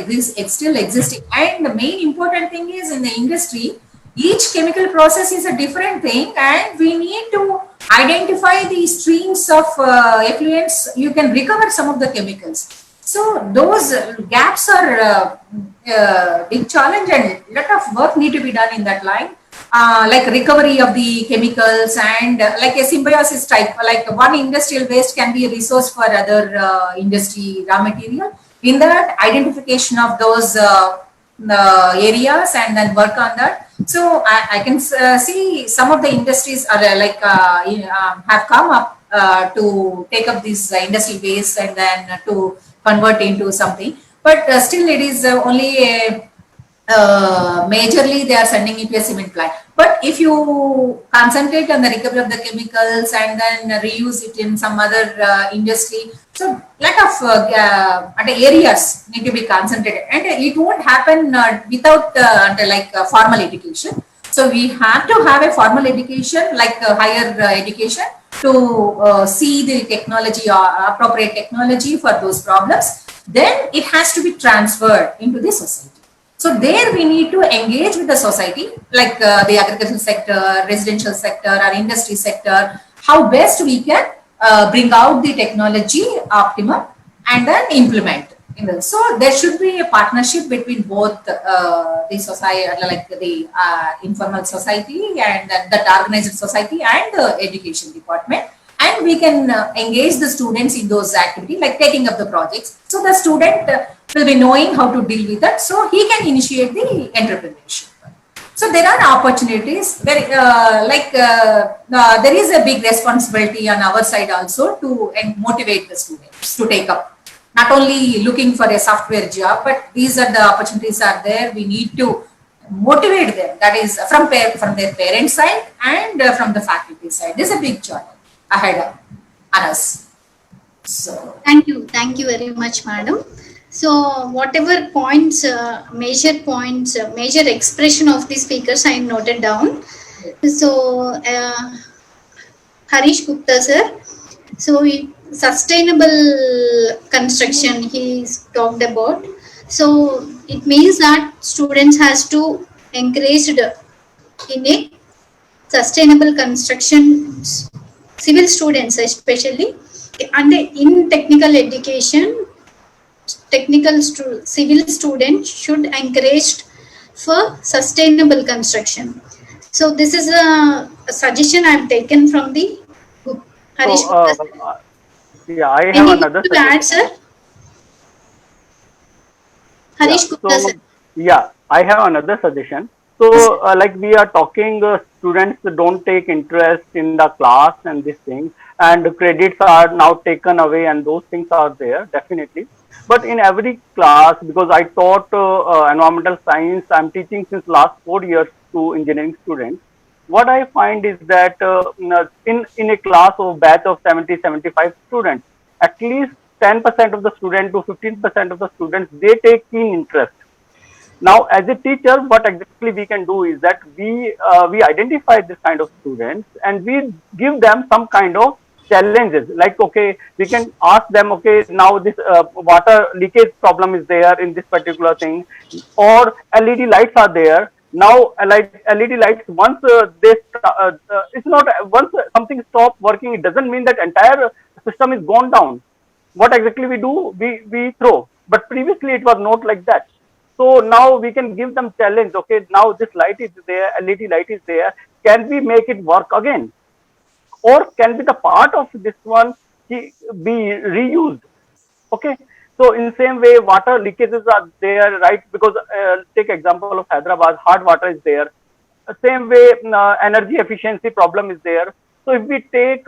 still existing. And the main important thing is in the industry, each chemical process is a different thing, and we need to identify the streams of effluents. You can recover some of the chemicals. So those gaps are a big challenge, and a lot of work need to be done in that line. Like recovery of the chemicals and like a symbiosis type, like one industrial waste can be a resource for other industry raw material. In that, identification of those areas and then work on that. So I can see some of the industries are have come up to take up this industrial waste and then to convert into something. But still it is only a majorly they are sending it to a cement plant. But if you concentrate on the recovery of the chemicals and then reuse it in some other industry, so lot of areas need to be concentrated, and it won't happen without formal education. So we have to have a formal education, like higher education, to see the technology or appropriate technology for those problems. Then it has to be transferred into the society. So there we need to engage with the society, like the agricultural sector, residential sector, or industry sector, how best we can bring out the technology optimum and then implement. So there should be a partnership between both the society, like the informal society and that organized society and the education department. And we can engage the students in those activities, like taking up the projects. So the student will be knowing how to deal with that, so he can initiate the entrepreneurship. So there are opportunities where there is a big responsibility on our side also to motivate the students to take up. Not only looking for a software job, but these are the opportunities are there. We need to motivate them. That is from their parent side and from the faculty side. This is a big challenge ahead of. Anas. So Thank you very much, madam. So whatever points, major expression of the speakers I noted down. So Harish Gupta sir, so sustainable construction he's talked about. So it means that students has to encouraged in a sustainable construction, civil students especially, and in technical education, civil students should encouraged for sustainable construction. So this is a suggestion I've taken from the Harish So, Gupta sir. yeah, I have Anything another to add, suggestion. sir? Yeah. Harish Gupta sir. So, yeah, I have another suggestion. So, like we are talking, students don't take interest in the class and this thing, and credits are now taken away, and those things are there definitely. But in every class, because I taught environmental science, I'm teaching since last 4 years to engineering students. What I find is that in a class of batch of 70-75 students, at least 10% of the students to 15% of the students, they take keen interest. Now, as a teacher, what exactly we can do is that we identify this kind of students and we give them some kind of challenges. Like, okay, we can ask them, okay, now this water leakage problem is there in this particular thing, or LED lights are there. Now, LED lights, once it's not, once something stops working, it doesn't mean that entire system is gone down. What exactly we do? We throw. But previously it was not like that. So now we can give them challenge. Okay, now this light is there, LED light is there. Can we make it work again? Or can be the part of this one be reused? Okay. So in same way, water leakages are there, right? Because take example of Hyderabad, hard water is there. Same way, energy efficiency problem is there. So if we take,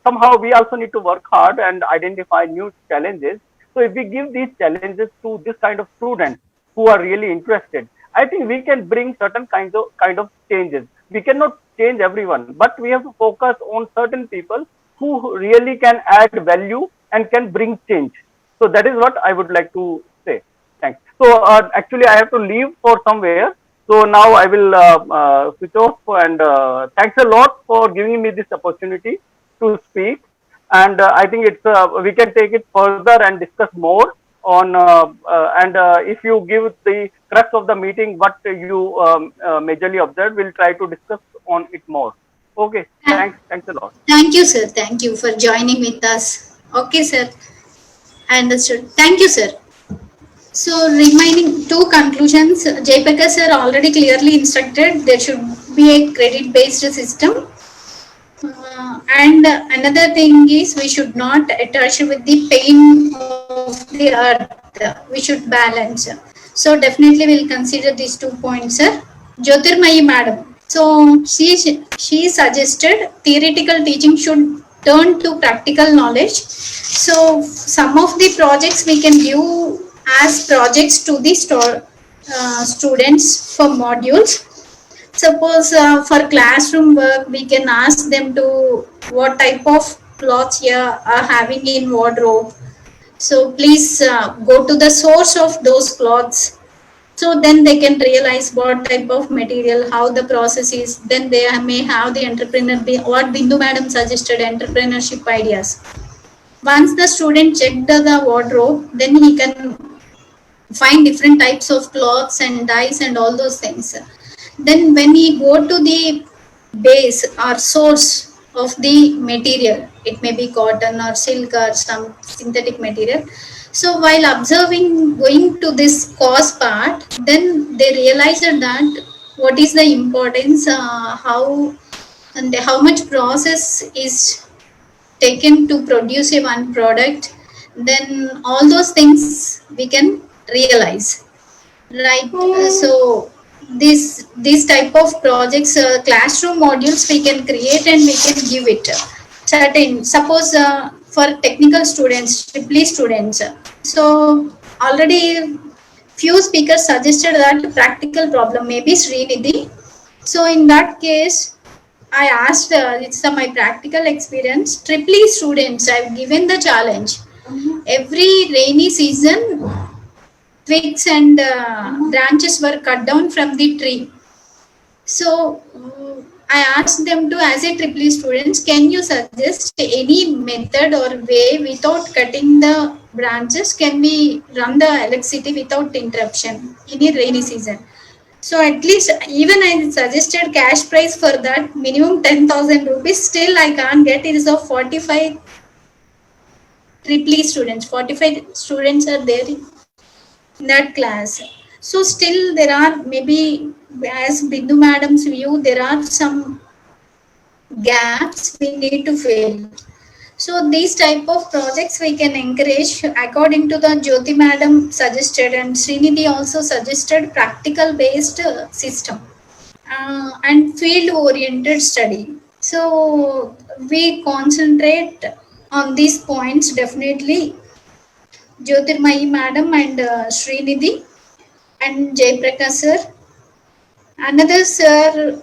somehow we also need to work hard and identify new challenges. So if we give these challenges to this kind of students who are really interested, I think we can bring certain kind of changes. We cannot change everyone, but we have to focus on certain people who really can add value and can bring change. So that is what I would like to say. Thanks. So actually, I have to leave for somewhere. So now I will switch off, and thanks a lot for giving me this opportunity to speak. And I think it's we can take it further and discuss more on. And if you give the crux of the meeting, what you majorly observed, we'll try to discuss on it more. Okay. Thanks a lot. Thank you, sir. Thank you for joining with us. Okay, sir. I understood. Thank you, sir. So remaining two conclusions, Jayapaka sir already clearly instructed there should be a credit-based system. And another thing is we should not attach with the pain of the earth. We should balance. So definitely we'll consider these 2 points, sir. Jyotirmayi madam. So she suggested theoretical teaching should turn to practical knowledge. So some of the projects we can give as projects to the students for modules. Suppose for classroom work, we can ask them to what type of clothes you are having in wardrobe. So please go to the source of those clothes. So then they can realize what type of material, how the process is. Then they may have the what Bindu madam suggested, entrepreneurship ideas. Once the student checked the wardrobe, then he can find different types of cloths and dyes and all those things. Then when he go to the base or source of the material, it may be cotton or silk or some synthetic material. So while observing, going to this cause part, then they realized that what is the importance, how much process is taken to produce a one product, then all those things we can realize, right? So these type of projects, classroom modules we can create and we can give it certain, suppose for technical students, triple students. So already few speakers suggested that practical problem, maybe Srinidhi. So in that case, I asked, it's my practical experience. Triple E students, I've given the challenge. Every rainy season, twigs and branches were cut down from the tree. So I asked them to, as a triple E students, can you suggest any method or way without cutting the branches? Can we run the electricity without interruption in a rainy season? So at least even I suggested cash price for that minimum 10,000 rupees. Still I can't get. It is of 45 triple E students. 45 students are there in that class. So still there are, maybe as Bindu madam's view, there are some gaps we need to fill. So these type of projects we can encourage according to the Jyoti madam suggested, and Srinidhi also suggested practical based system and field oriented study. So we concentrate on these points definitely. Jyotirmayi madam and Srinidhi and Jaiprakash sir. Another sir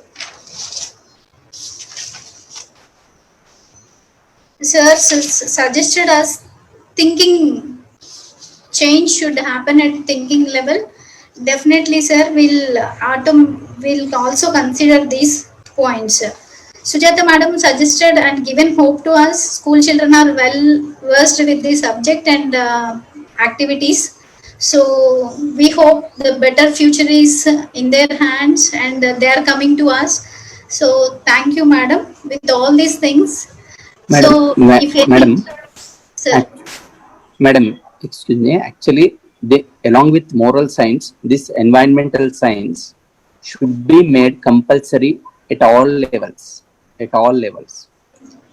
suggested us thinking change should happen at thinking level. Definitely, sir, will also consider these points. Sujata madam suggested and given hope to us. School children are well versed with the subject and activities. So we hope the better future is in their hands and they are coming to us. So thank you, madam, with all these things. Madam, So if any, madam, sir. Madam, excuse me. Actually, they, along with moral science, this environmental science should be made compulsory at all levels. At all levels.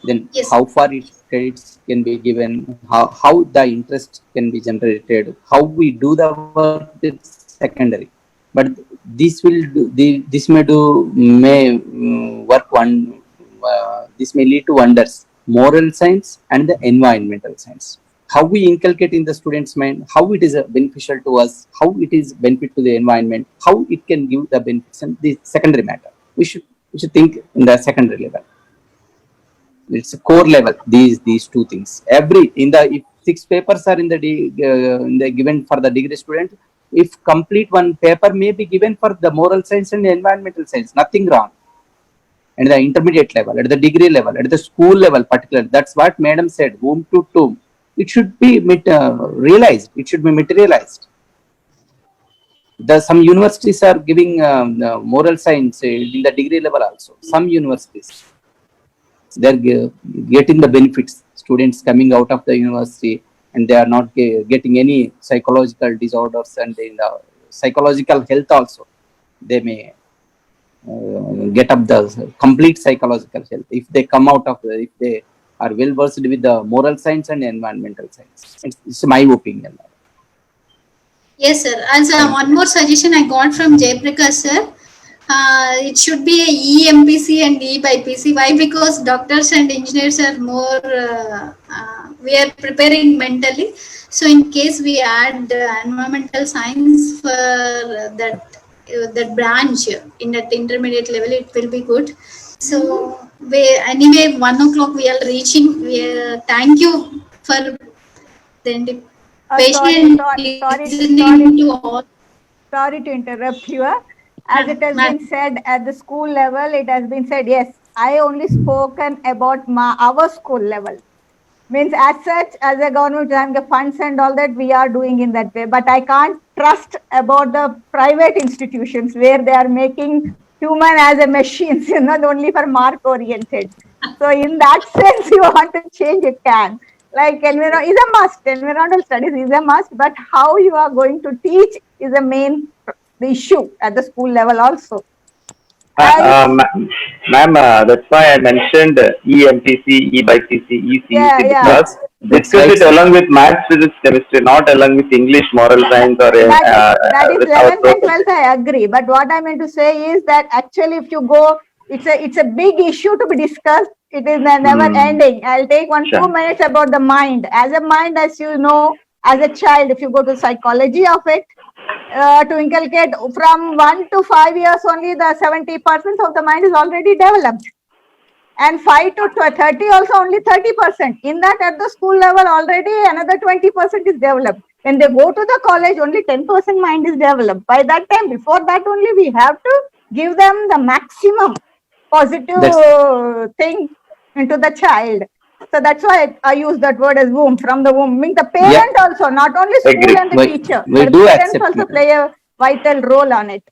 Then, Yes. how far it credits can be given, how the interest can be generated, how we do the work is secondary. But this will do, this may work one. This may lead to wonders. Moral science and the environmental science. How we inculcate in the student's mind, how it is beneficial to us, how it is benefit to the environment, how it can give the benefits, and the secondary matter. We should think in the secondary level. It's a core level. These two things. If 6 papers are in the given for the degree student, if complete one paper may be given for the moral science and environmental science, nothing wrong. And the intermediate level, at the degree level, at the school level, particularly, that's what madam said. Womb to tomb. It should be realized. It should be materialized. Some universities are giving moral science in the degree level also. Some universities, they're getting the benefits. Students coming out of the university and they are not getting any psychological disorders, and in the psychological health also, they may get up the complete psychological health if they come out of if they are well versed with the moral science and environmental science. It's my opinion. Yes, sir. As one more suggestion I got from Jaiprakash sir, it should be a EMPC and E by PC. Why? Because doctors and engineers are more, we are preparing mentally. So in case we add environmental science for that branch in that intermediate level, it will be good. So anyway, 1 o'clock we are reaching. Thank you for the patient listening to all. Sorry to interrupt you. As it has been said at the school level, it has been said, yes, I only spoken about our school level. Means as such, as a government, having the funds and all that, we are doing in that way. But I can't trust about the private institutions where they are making human as a machines, not only for mark oriented. So in that sense, you want to change, it can. Like environment is a must, environmental studies is a must, but how you are going to teach is the main issue at the school level also. Ma'am, that's why I mentioned EMTC, E by PC, ECEC, because discuss it along with maths, physics, chemistry, not along with English, moral science, or that is 11th and 12th. I agree, but what I meant to say is that actually, if you go, it's a big issue to be discussed. It is never ending. I'll take 2 minutes about the mind. As a mind, as you know, as a child, if you go to psychology of it, to inculcate from 1 to 5 years, only the 70% of the mind is already developed. And 5 to 30 also only 30%. In that, at the school level, already another 20% is developed. When they go to the college, only 10% mind is developed. By that time, before that only, we have to give them the maximum positive That's thing into the child. So that's why I use that word as womb, from the womb. I mean, the yeah. parent also, not only school Agree. and the teacher, We but do parents accept, also madam. play a vital role on it.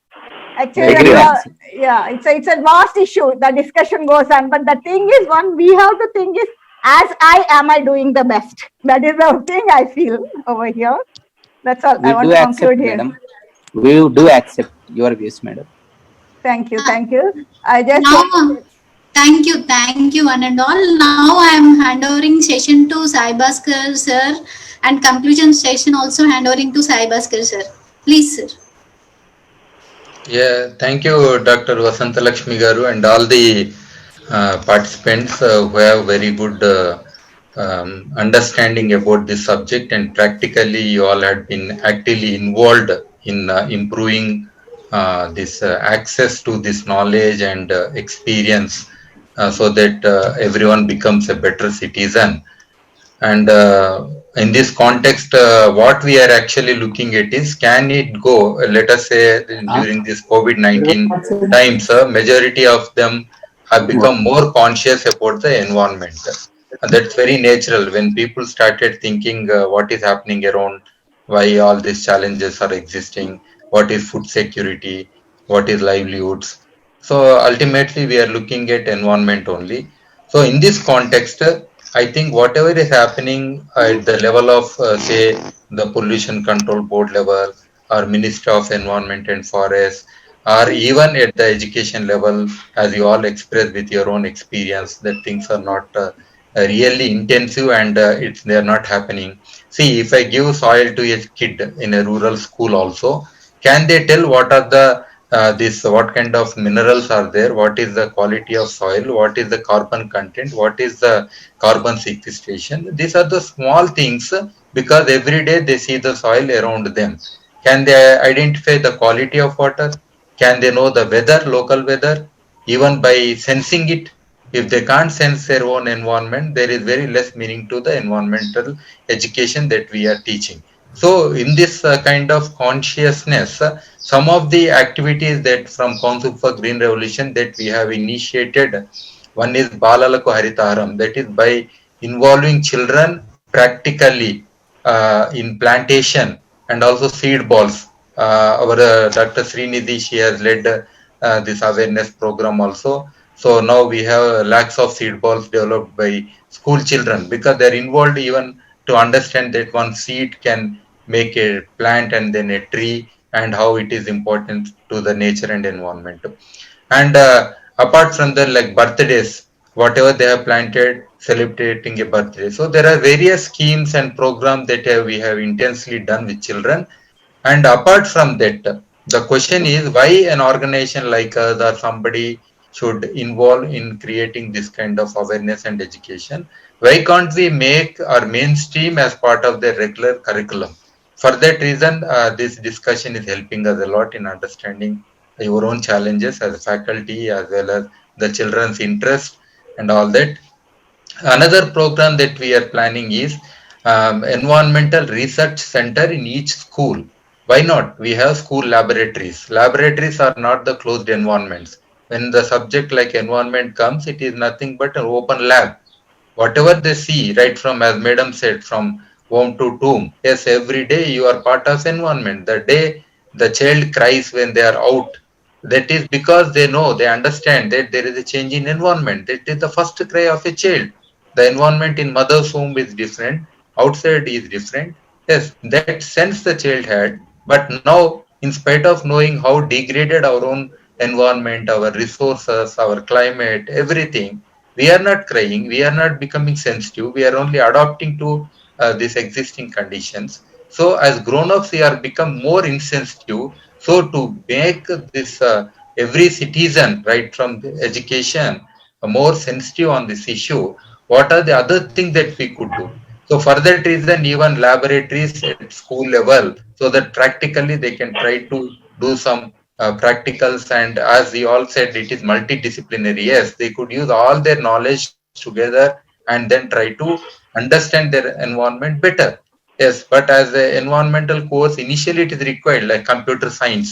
Actually, Agree, Agree. that's madam. yeah, it's a vast issue. The discussion goes on, but the thing is, one we have to think is, as am I doing the best? That is the thing I feel over here. That's all I We want do to accept, conclude here. madam. We do accept your views, madam. Thank you, Uh, thank you. I just now, want thank you, one and all. Now I am handovering session to Sai Bhaskar sir, and conclusion session also handovering to Sai Bhaskar sir. Please, sir. Yeah, thank you, Dr. Vasanta Lakshmi Garu, and all the participants who have very good understanding about this subject, and practically you all had been actively involved in improving this access to this knowledge and experience, so that everyone becomes a better citizen. And in this context, what we are actually looking at is, can it go, let us say, during this COVID-19 times, majority of them have become more conscious about the environment. And that's very natural. When people started thinking what is happening around, why all these challenges are existing, what is food security, what is livelihoods. So ultimately, we are looking at environment only. So in this context, I think whatever is happening at the level of, say, the Pollution Control Board level, or Minister of Environment and Forest, or even at the education level, as you all expressed with your own experience, that things are not really intensive, and they are not happening. See, if I give soil to a kid in a rural school also, can they tell what are the what kind of minerals are there, what is the quality of soil, what is the carbon content, what is the carbon sequestration? These are the small things, because every day they see the soil around them. Can they identify the quality of water? Can they know the weather, local weather, even by sensing it? If they can't sense their own environment, there is very less meaning to the environmental education that we are teaching. So in this kind of consciousness, some of the activities that from Council for Green Revolution that we have initiated, one is Balalaku Haritaharam, that is by involving children practically in plantation and also seed balls. Our Dr. Srinidhi, she has led this awareness program also. So now we have lakhs of seed balls developed by school children, because they're involved even to understand that one seed can make a plant and then a tree, and how it is important to the nature and environment. And apart from the, like, birthdays, whatever they have planted, celebrating a birthday. So there are various schemes and programs that we have intensely done with children. And apart from that, the question is, why an organization like us or somebody should involve in creating this kind of awareness and education? Why can't we make our mainstream as part of the regular curriculum? For that reason, this discussion is helping us a lot in understanding your own challenges as a faculty, as well as the children's interest and all that. Another program that we are planning is environmental research center in each school. Why not? We have school laboratories. Laboratories are not the closed environments. When the subject like environment comes, it is nothing but an open lab. Whatever they see, right from, as madam said, from home to tomb. Yes, every day you are part of environment. The day the child cries when they are out, that is because they know, they understand that there is a change in environment. That is the first cry of a child. The environment in mother's womb is different, outside is different. Yes, that sense the child had, but now, in spite of knowing how degraded our own environment, our resources, our climate, everything, we are not crying, we are not becoming sensitive, we are only adapting to these existing conditions. So as grown-ups, we are become more insensitive. So to make this every citizen, right from the education, more sensitive on this issue, what are the other things that we could do? So for that reason, even laboratories at school level, so that practically they can try to do some practicals, and as you all said, it is multidisciplinary. Yes, they could use all their knowledge together and then try to understand their environment better. Yes, but as an environmental course, initially it is required, like computer science.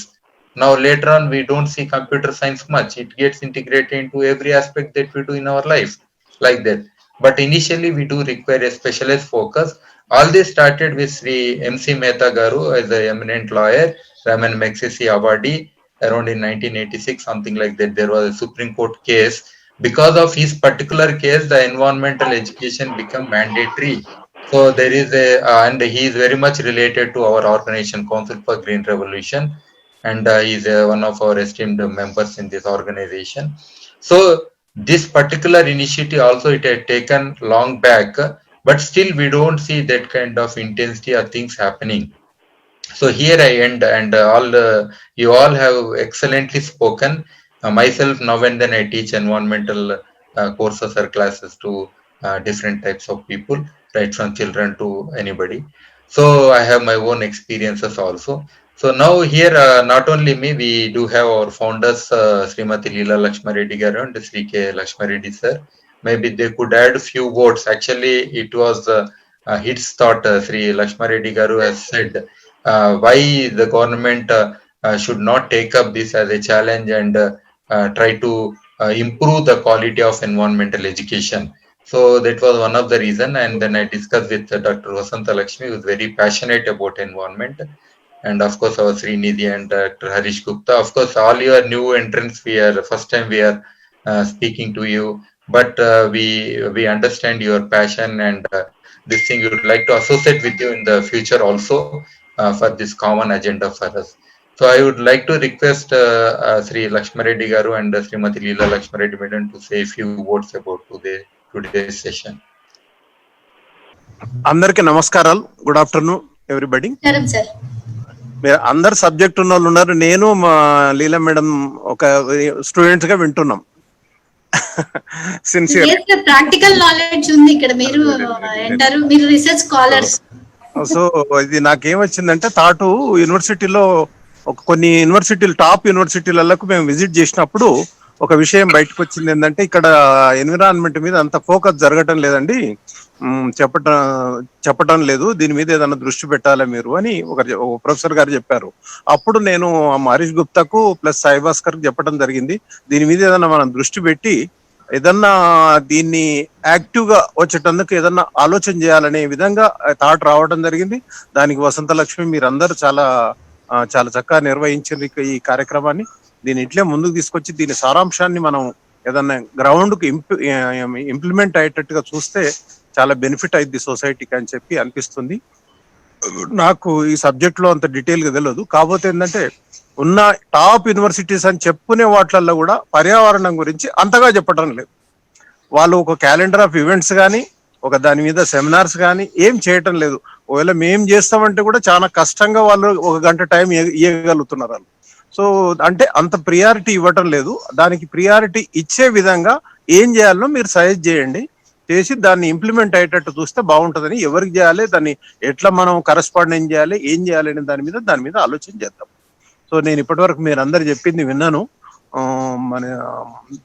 Now later on, we don't see computer science much. It gets integrated into every aspect that we do in our life, like that. But initially, we do require a specialized focus. All this started with Sri M.C. Mehta Garu as an eminent lawyer, Raman Magsaysay awardee, around in 1986, something like that. There was a Supreme Court case. Because of his particular case, the environmental education became mandatory. So there is and he is very much related to our organization, Council for Green Revolution, and he is one of our esteemed members in this organization. So this particular initiative also it had taken long back, but still we don't see that kind of intensity of things happening. So here I end, and you all have excellently spoken. Myself, now and then I teach environmental courses or classes to different types of people, right from children to anybody. So I have my own experiences also. So now here, not only me, we do have our founders, Srimati Leela Lakshma Reddy Garu and Sri K. Lakshma Reddy sir. Maybe they could add few words. Actually, it was his thought, Sri Lakshma Reddy Garu has said, why the government should not take up this as a challenge and try to improve the quality of environmental education. So that was one of the reason. And then I discussed with Dr. Vasanta Lakshmi, who is very passionate about environment. And of course, our Srinidhi and Dr. Harish Gupta. Of course, all your new entrants, first time we are speaking to you, but we understand your passion and this thing we would like to associate with you in the future also for this common agenda for us. So I would like to request Sri Lakshma Reddy Garu and Srimati Leela Lakshma Reddy Madam to say a few words about today's session. అందరికి నమస్కారాలు. Good afternoon everybody. Sir మీరు అందరు subject ఉన్న వాళ్ళు ఉన్నారు. నేను మా లీలా madam ఒక స్టూడెంట్స్ గా వింటున్నాం. సిన్సియర్ ప్రాక్టికల్ నాలెడ్జ్ ఉంది ఇక్కడ. మీరు అంటారు మీరు రీసెర్చ్ స్కాలర్స్. సో ఇది నాకేమొచ్చిందంటే థాటు, యూనివర్సిటీలో కొన్ని యూనివర్సిటీలు టాప్ యూనివర్సిటీలకు మేము విజిట్ చేసినప్పుడు ఒక విషయం బయటకు వచ్చింది. ఏంటంటే ఇక్కడ ఎన్విరాన్మెంట్ మీద అంత ఫోకస్ జరగటం లేదండి, చెప్పటం లేదు, దీని మీద ఏదైనా దృష్టి పెట్టాలి మీరు అని ఒక ప్రొఫెసర్ గారు చెప్పారు. అప్పుడు నేను హరీష్ గుప్తాకు ప్లస్ సాయి భాస్కర్ చెప్పడం జరిగింది, దీని మీద ఏదైనా మనం దృష్టి పెట్టి ఏదన్నా దీన్ని యాక్టివ్ గా వచ్చేటందుకు ఏదన్నా ఆలోచన చేయాలనే విధంగా థాట్ రావడం జరిగింది. దానికి వసంత లక్ష్మి మీరందరూ చాలా చక్కగా నిర్వహించారు ఈ కార్యక్రమాన్ని. దీన్ని ఇట్లే ముందుకు తీసుకొచ్చి దీని సారాంశాన్ని మనం ఏదన్నా గ్రౌండ్ కు ఇంప్లిమెంట్ అయ్యేటట్టుగా చూస్తే చాలా బెనిఫిట్ అయింది సొసైటీకి అని చెప్పి అనిపిస్తుంది. నాకు ఈ సబ్జెక్ట్ లో అంత డీటెయిల్ గా తెలియదు. కాకపోతే ఏంటంటే ఉన్న టాప్ యూనివర్సిటీస్ అని చెప్పుకునే వాటిల్లో కూడా పర్యావరణం గురించి అంతగా చెప్పడం లేదు. వాళ్ళు ఒక క్యాలెండర్ ఆఫ్ ఈవెంట్స్ కానీ ఒక దాని మీద సెమినార్స్ కానీ ఏం చేయటం లేదు. ఒకవేళ మేం చేస్తామంటే కూడా చాలా కష్టంగా వాళ్ళు ఒక గంట టైం ఇవ్వగలుగుతున్నారు వాళ్ళు. సో అంటే అంత ప్రియారిటీ ఇవ్వటం లేదు. దానికి ప్రియారిటీ ఇచ్చే విధంగా ఏం చేయాలో మీరు సజెస్ట్ చేయండి, చేసి దాన్ని ఇంప్లిమెంట్ అయ్యేటట్టు చూస్తే బాగుంటుందని. ఎవరికి చేయాలి, దాన్ని ఎట్లా మనం కరెస్పాండెన్స్ చేయాలి, ఏం చేయాలి అనే దాని మీద ఆలోచన చేద్దాం. సో నేను ఇప్పటి వరకు మీరు అందరు చెప్పింది విన్నాను.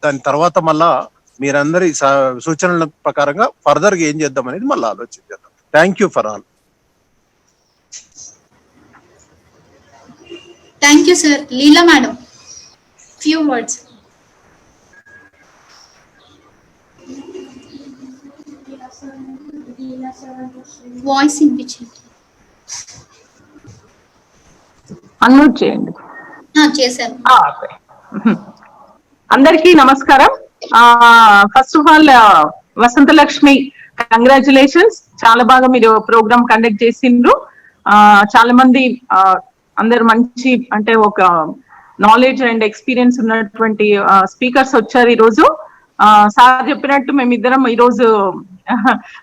దాని తర్వాత మళ్ళా మీరందరి సూచనల ప్రకారంగా ఫర్దర్ గా ఏం చేద్దాం అనేది మళ్ళీ ఆలోచన చేద్దాం. Thank you for all. Thank you sir. Leela madam, few words. Voice వినిపించండి. అన్మ్యూట్ చేయండి. చేశాను. అందరికీ నమస్కారం. First of all Vasantha Lakshmi, congratulations. చాలా బాగా మీరు ప్రోగ్రామ్ కండక్ట్ చేసిండ్రు. చాలా మంది అందరు మంచి అంటే ఒక నాలెడ్జ్ అండ్ ఎక్స్పీరియన్స్ ఉన్నటువంటి స్పీకర్స్ వచ్చారు ఈ రోజు. సార్ చెప్పినట్టు మేమిద్దరం ఈ రోజు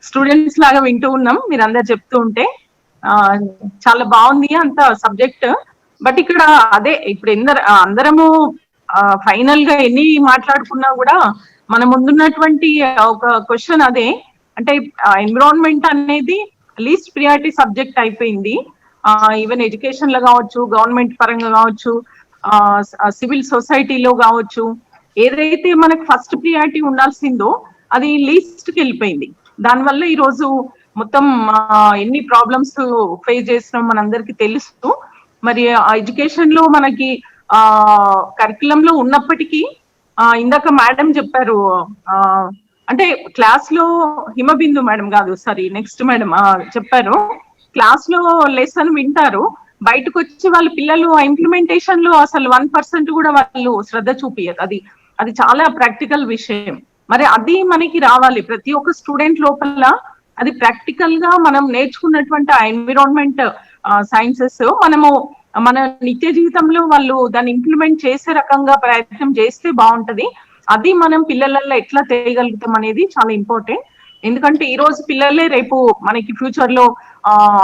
స్టూడెంట్స్ లాగా వింటూ ఉన్నాం మీరందరు చెప్తూ ఉంటే. చాలా బాగుంది అంత సబ్జెక్ట్. బట్ ఇక్కడ అదే ఇప్పుడు అందరము ఫైనల్ గా ఎన్ని మాట్లాడుకున్నా కూడా మన ముందున్నటువంటి ఒక క్వశ్చన్ అదే, అంటే ఎన్విరాన్మెంట్ అనేది లీస్ట్ ప్రియారిటీ సబ్జెక్ట్ అయిపోయింది. ఈవెన్ ఎడ్యుకేషన్ లో కావచ్చు, గవర్నమెంట్ పరంగా కావచ్చు, సివిల్ సొసైటీలో కావచ్చు, ఏదైతే మనకు ఫస్ట్ ప్రియారిటీ ఉండాల్సిందో అది లీస్ట్ కి వెళ్ళిపోయింది. దానివల్ల ఈ రోజు మొత్తం ఎన్ని ప్రాబ్లమ్స్ ఫేస్ చేస్తున్నాం మనందరికి తెలుసు. మరి ఎడ్యుకేషన్ లో మనకి కరికులం లో ఉన్నప్పటికీ ఇందాక మేడం చెప్పారు, అంటే క్లాస్ లో హిమబిందు మేడం కాదు, సారీ నెక్స్ట్ మేడం చెప్పారు, క్లాస్ లో లెసన్ వింటారు, బయటకు వచ్చి వాళ్ళ పిల్లలు ఇంప్లిమెంటేషన్ లో అసలు 1% కూడా వాళ్ళు శ్రద్ధ చూపియరు. అది చాలా ప్రాక్టికల్ విషయం. మరి అది మనకి రావాలి ప్రతి ఒక్క స్టూడెంట్ లోపల. అది ప్రాక్టికల్ గా మనం నేర్చుకున్నటువంటి ఎన్విరాన్మెంట్ సైన్సెస్ మనము మన నిత్య జీవితంలో వాళ్ళు దాన్ని ఇంప్లిమెంట్ చేసే రకంగా ప్రయత్నం చేస్తే బాగుంటది. అది మనం పిల్లలలో ఎట్లా చేయగలుగుతాం అనేది చాలా ఇంపార్టెంట్. ఎందుకంటే ఈ రోజు పిల్లలే రేపు మనకి ఫ్యూచర్ లో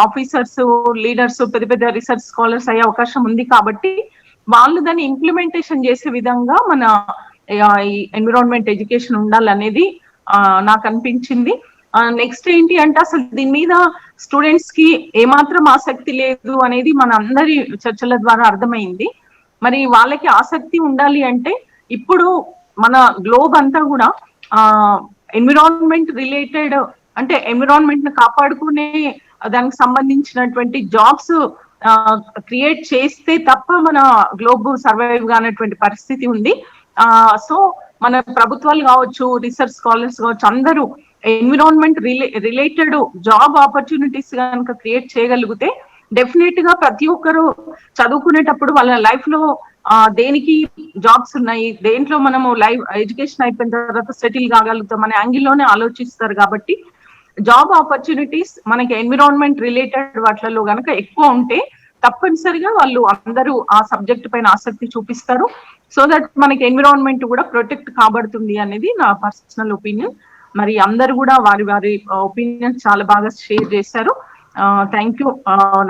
ఆఫీసర్స్, లీడర్స్, పెద్ద పెద్ద రీసెర్చ్ స్కాలర్స్ అయ్యే అవకాశం ఉంది. కాబట్టి వాళ్ళు దాన్ని ఇంప్లిమెంటేషన్ చేసే విధంగా మన ఈ ఎన్విరాన్మెంట్ ఎడ్యుకేషన్ ఉండాలనేది నాకు అనిపించింది. నెక్స్ట్ ఏంటి అంటే అసలు దీని మీద స్టూడెంట్స్ కి ఏమాత్రం ఆసక్తి లేదు అనేది మన అందరి చర్చల ద్వారా అర్థమైంది. మరి వాళ్ళకి ఆసక్తి ఉండాలి అంటే ఇప్పుడు మన గ్లోబ్ అంతా కూడా ఎన్విరాన్మెంట్ రిలేటెడ్, అంటే ఎన్విరాన్మెంట్ ని కాపాడుకునే దానికి సంబంధించినటువంటి జాబ్స్ క్రియేట్ చేస్తే తప్ప మన గ్లోబ్ సర్వైవ్ కానటువంటి పరిస్థితి ఉంది. సో మన ప్రభుత్వాలు కావచ్చు, రీసెర్చ్ స్కాలర్స్ కావచ్చు, అందరూ ఎన్విరాన్మెంట్ రిలేటెడ్ జాబ్ ఆపర్చునిటీస్ కనుక క్రియేట్ చేయగలిగితే డెఫినెట్ గా ప్రతి ఒక్కరు చదువుకునేటప్పుడు వాళ్ళ లైఫ్ లో దేనికి జాబ్స్ ఉన్నాయి, దేంట్లో మనము లైఫ్ ఎడ్యుకేషన్ అయిపోయిన తర్వాత సెటిల్ కాగలుగుతాం అనే యాంగిల్లోనే ఆలోచిస్తారు. కాబట్టి జాబ్ ఆపర్చునిటీస్ మనకి ఎన్విరాన్మెంట్ రిలేటెడ్ వాటిలలో గనక ఎక్కువ ఉంటే తప్పనిసరిగా వాళ్ళు అందరూ ఆ సబ్జెక్ట్ పైన ఆసక్తి చూపిస్తారు. సో దట్ మనకి ఎన్విరాన్మెంట్ కూడా ప్రొటెక్ట్ కాబడుతుంది అనేది నా పర్సనల్ ఒపీనియన్. మరి అందరు కూడా వారి వారి ఒపీనియన్ చాలా బాగా షేర్ చేశారు. థ్యాంక్ యూ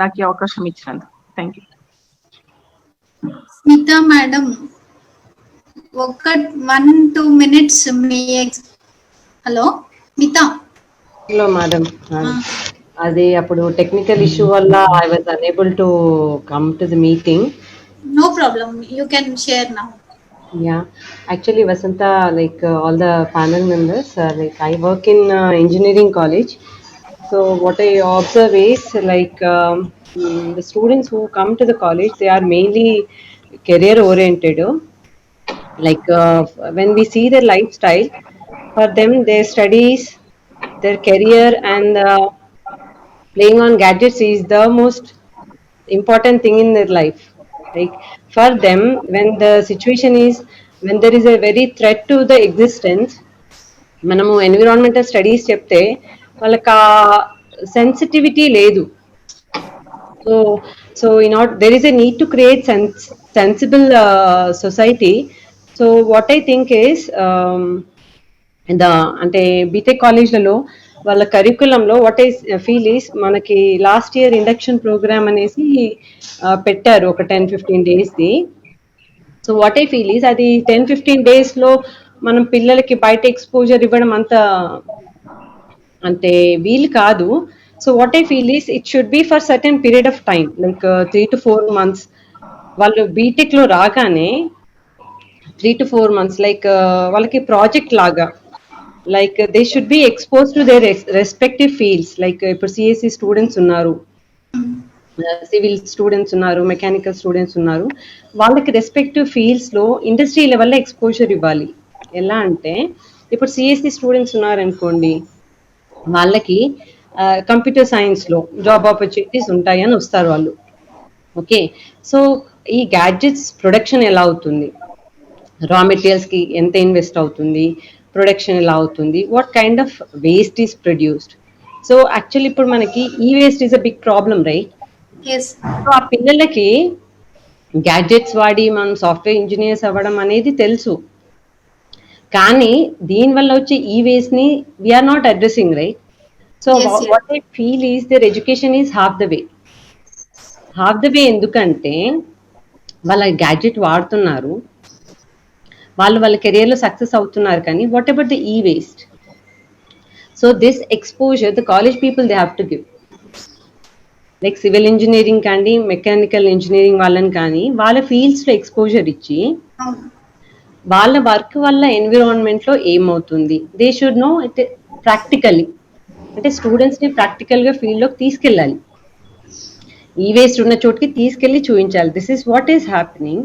నాకు ఈ అవకాశం ఇచ్చినందుకు. Thank you. Smitha madam, 1-2 minutes మీ హలో స్మిత. హలో మేడం, అది అప్పుడు టెక్నికల్ ఇష్యూ వల్ల I was unable to come to the meeting. No problem, you can share now. Yeah, actually Vasanta, like all the panel members, like I work in engineering college. So what I observe is like the students who come to the college, they are mainly career oriented. Like when we see their lifestyle, for them their studies, their career and playing on gadgets is the most important thing in their life. Like for them, when the situation is, when there is a very threat to the existence, మనము environmental studies చెప్తే వాళ్ళకి sensitivity లేదు. So there is a need to create sensible society. So what I think is అంటే BTech కాలేజ్లలో వాళ్ళ కరికులంలో what I feel is, మనకి last year induction program అనేసి పెట్టారు ఒక 10-15 daysది. So what I feel is, అది 10-15 daysలో మనం పిల్లలకి బయట ఎక్స్పోజర్ ఇవ్వడం అంత అంటే వీలు కాదు. So what I feel is it should be for certain period of time, like 3 to 4 months. వాళ్ళు బీటెక్ లో రాగానే 3 to 4 months లైక్ వాళ్ళకి ప్రాజెక్ట్ లాగా, like they should be exposed to their respective fields. Like ఇప్పుడు CSC students ఉన్నారు, civil students ఉన్నారు, mechanical students ఉన్నారు, వాళ్ళకి రెస్పెక్టివ్ ఫీల్డ్స్ లో ఇండస్ట్రీ లెవెల్లో ఎక్స్పోజర్ ఇవ్వాలి. ఎలా అంటే ఇప్పుడు సిఎస్సి స్టూడెంట్స్ ఉన్నారనుకోండి, వాళ్ళకి కంప్యూటర్ సైన్స్ లో జాబ్ ఆపర్చునిటీస్ ఉంటాయి అని వస్తారు వాళ్ళు. ఓకే, సో ఈ గ్యాడ్జెట్స్ ప్రొడక్షన్ ఎలా అవుతుంది, రా మెటీరియల్స్ కి ఎంత ఇన్వెస్ట్ అవుతుంది, ప్రొడక్షన్ ఎలా అవుతుంది, what kind of waste is produced. So actually ఇప్పుడు మనకి ఈ waste is a big problem, right? So ఆ పిల్లలకి గ్యాడ్జెట్స్ వాడి మనం సాఫ్ట్వేర్ ఇంజనీర్స్ అవ్వడం అనేది తెలుసు, కానీ దీనివల్ల వచ్చే ఈ వేస్ట్ ని we are not addressing, right? So what I feel is their education is half the way. ఎందుకంటే వాళ్ళ గ్యాడ్జెట్ వాడుతున్నారు, వాళ్ళ కెరియర్లో సక్సెస్ అవుతున్నారు, కానీ వాట్ అబౌట్ ద ఈ waste? So this exposure the college people they have to give. Like civil engineering కానీ mechanical engineering వాళ్ళని కానీ వాళ్ళ ఫీల్డ్స్లో ఎక్స్పోజర్ ఇచ్చి వాళ్ళ వర్క్ వల్ల ఎన్విరాన్మెంట్లో ఏమవుతుంది they should no it practically. అంటే స్టూడెంట్స్ని ప్రాక్టికల్గా ఫీల్డ్లోకి తీసుకెళ్ళాలి, ఈ వేస్ట్ ఉన్న చోటుకి తీసుకెళ్ళి చూపించాలి this is what is happening,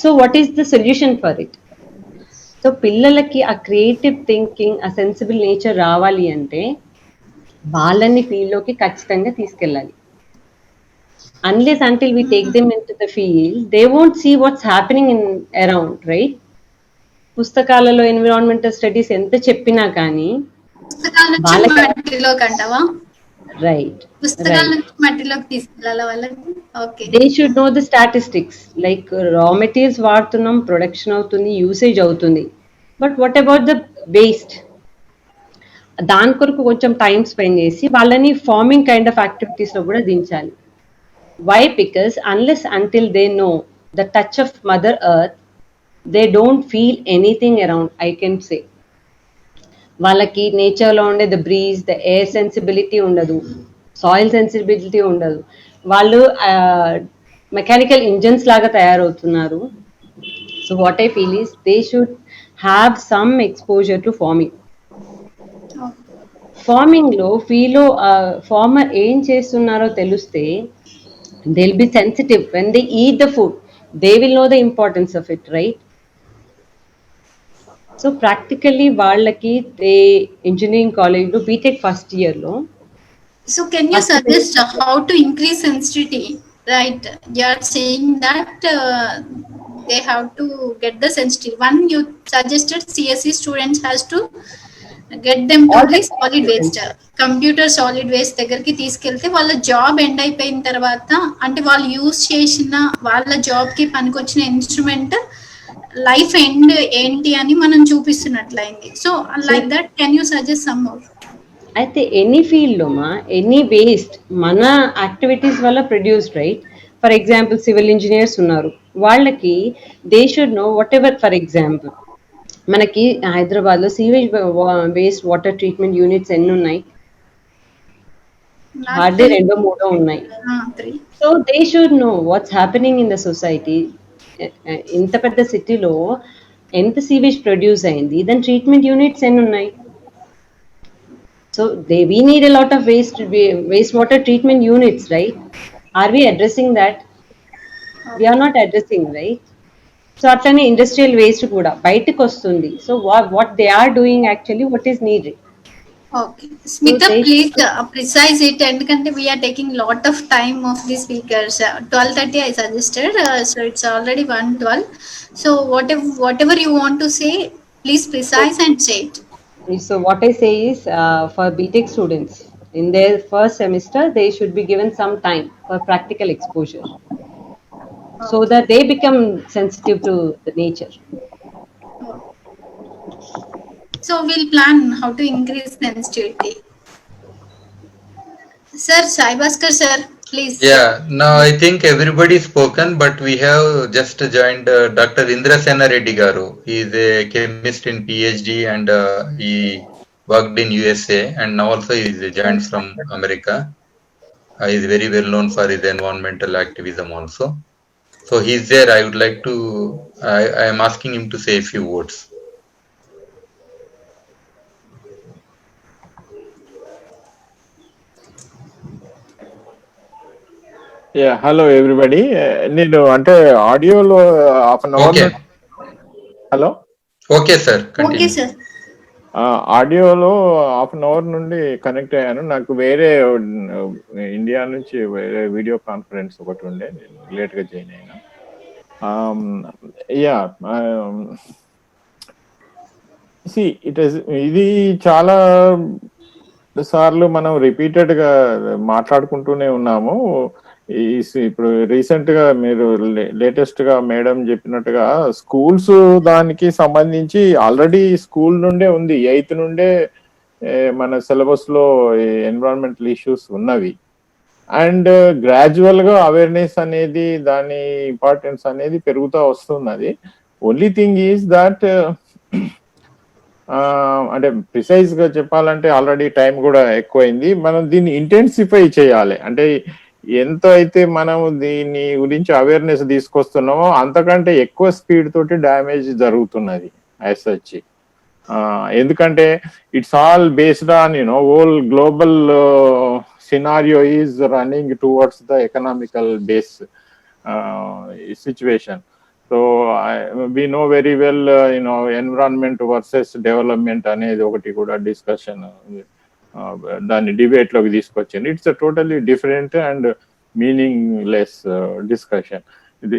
so what is the solution for it. So పిల్లలకి ఆ క్రియేటివ్ థింకింగ్, ఆ సెన్సిబుల్ నేచర్ రావాలి అంటే వాళ్ళని ఫీల్డ్లోకి ఖచ్చితంగా తీసుకెళ్ళాలి. Unless until we take them into the field, they won't see what's happening in around, right? పుస్తకాలలో ఎన్విరాన్మెంటల్ స్టడీస్ ఎంత చెప్పినా కానీ right they should know the statistics. Like రా మెటీరియల్స్ వాడుతున్నాం, ప్రొడక్షన్ అవుతుంది, యూసేజ్ అవుతుంది, but what about the waste? దాని కొరకు కొంచెం టైం స్పెండ్ చేసి వాళ్ళని ఫార్మింగ్ కైండ్ ఆఫ్ యాక్టివిటీస్ లో కూడా దించాలి. Why? Because unless until they know the touch of Mother Earth, they don't feel anything around, I can say. వాళ్ళకి నేచర్లో ఉండే the breeze, the air sensibility ఉండదు, సాయిల్ సెన్సిబిలిటీ ఉండదు, వాళ్ళు మెకానికల్ ఇంజన్స్ లాగా తయారవుతున్నారు. So what I feel is they should have some exposure to farming. ఫార్మింగ్లో farmer ఏం చేస్తున్నారో తెలిస్తే they'll be sensitive when they eat the food, they will know the importance of it, right? So practically vallaki they engineering college lo BTech first year lo, so can you suggest how to increase sensitivity, right? You are saying that they have to get the sensitivity. One, you suggested CSE students has to get them to the solid waste, computer solid waste దగ్గరికి తీసుకెళ్తే వాళ్ళ job end అయిపోయిన తర్వాత, అంటే వాళ్ళు use చేసిన వాళ్ళ job కి పనికొచ్చిన ఇన్స్ట్రుమెంట్ లైఫ్ ఎండ్ ఏంటి అని మనం చూపిస్తున్నట్లయింది. So like that can you suggest some more? అయితే ఎనీ ఫీల్డ్ లో ఎనీ వేస్ట్ మన యాక్టివిటీస్ వల్ల produced, right? For example civil engineers ఉన్నారు, వాళ్ళకి they should know whatever. For example మనకి హైదరాబాద్ లో sewage waste water treatment units ఎన్ని ఉన్నాయి? హార్డ్లీ 2-3 ఉన్నాయి. So they should know what's happening in the society. ఇంత పెద్ద సిటీలో ఎంత సీవేజ్ ప్రొడ్యూస్ అయింది, దాని ట్రీట్మెంట్ యూనిట్స్ ఎన్ని ఉన్నాయి? So we need a lot of wastewater treatment units, right? Are we addressing that? We are not addressing, right? So atlane industrial waste kuda bayitiki vastundi. So what they are doing actually, what is needed? Okay, Smita, so please precise it, endukante we are taking lot of time of the speakers. 12:30 I suggested, so it's already 1:12. So whatever you want to say, please precise and say it. So what I say is, for BTech students in their first semester, they should be given some time for practical exposure, so that they become sensitive to the nature. So we'll plan how to increase sensitivity. Sir, Sai Bhaskar sir, please. Yeah, now I think everybody spoken, but we have just joined Dr. Indra Sena Reddy Garu. He is a chemist in PhD and he worked in USA, and now also he is joined from America. He is very well known for his environmental activism also. So he is there. I would like to, I am asking him to say a few words. Yeah, hello everybody. నేను అంటే ఆడియోలో half an hour. Hello. Okay sir. Okay sir. ఆడియోలో half an hour నుండి connect అయ్యాను. నాకు వేరే India నుంచి వేరే వీడియో కాన్ఫరెన్స్ ఒకటి ఉండే, నేను లేట్గా జాయిన్ అయినా. యా, ఇది చాలా సార్లు మనం రిపీటెడ్ గా మాట్లాడుకుంటూనే ఉన్నాము. ఇప్పుడు రీసెంట్ గా మీరు లేటెస్ట్ గా మేడం చెప్పినట్టుగా స్కూల్స్ దానికి సంబంధించి ఆల్రెడీ స్కూల్ నుండే ఉంది, 8th నుండే మన సిలబస్ లో ఎన్విరాన్మెంటల్ ఇష్యూస్ ఉన్నవి. అండ్ గ్రాడ్యువల్ గా అవేర్నెస్ అనేది, దాని ఇంపార్టెన్స్ అనేది పెరుగుతూ వస్తున్నది. ఓన్లీ థింగ్ ఈజ్ దట్ అంటే ప్రిసైజ్ గా చెప్పాలంటే ఆల్రెడీ టైం కూడా ఎక్కువైంది. మనం దీన్ని ఇంటెన్సిఫై చేయాలి. అంటే ఎంత అయితే మనం దీని గురించి అవేర్నెస్ తీసుకొస్తున్నామో అంతకంటే ఎక్కువ స్పీడ్ తోటి డ్యామేజ్ జరుగుతున్నది యాజ్ సచ్. ఎందుకంటే it's all based on whole global scenario is running towards the economical base situation. So we know very well environment versus development అనేది ఒకటి కూడా డిస్కషన్ దాన్ని డిబేట్ లోకి తీసుకొచ్చింది. It's totally different and meaningless discussion.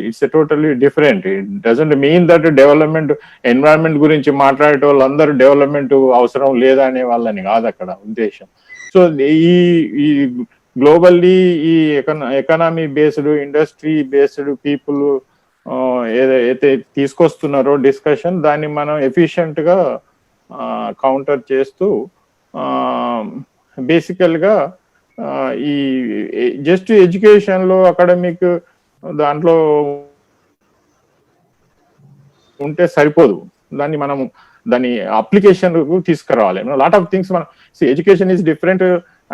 It's totally different. It doesn't mean that development environment గురించి మాట్లాడే వాళ్ళందరూ development అవసరం లేదా అనే వాళ్ళని కాదు అక్కడ ఉద్దేశం. సో ఈ గ్లోబల్లీ ఈ economy based industry based people ఏదైతే తీసుకొస్తున్నారో డిస్కషన్, దాన్ని మనం ఎఫిషియెంట్ గా కౌంటర్ చేస్తూ బేసికల్ గా ఈ జస్ట్ ఎడ్యుకేషన్ లో అకాడమిక్ దాంట్లో ఉంటే సరిపోదు, దాన్ని మనం దాని అప్లికేషన్ తీసుకురావాలి. లాట్ ఆఫ్ థింగ్స్ మనం education is different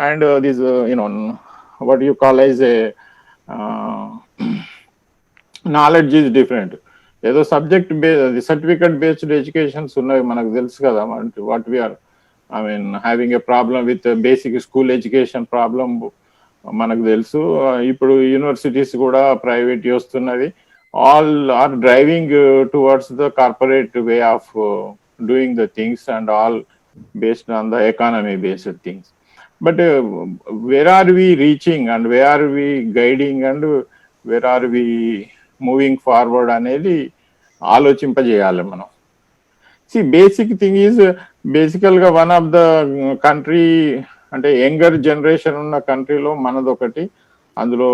and this what you call as a knowledge is different. ఏదో subject based certificate based educations ఉన్నాయి మనకు తెలుసు కదా. What we are having a problem with basic school education problem మనకు తెలుసు. ఇప్పుడు universities కూడా ప్రైవేట్ వస్తున్నవి. All are driving towards the corporate way of doing the things and all based on the economy based things. But where are we reaching and where are we guiding and where are we moving forward అనేది ఆలోచింపజేయాలి మనం. Basic thing is బేసికల్ గా one of the country అంటే younger generation ఉన్న కంట్రీలో మనదొకటి. అందులో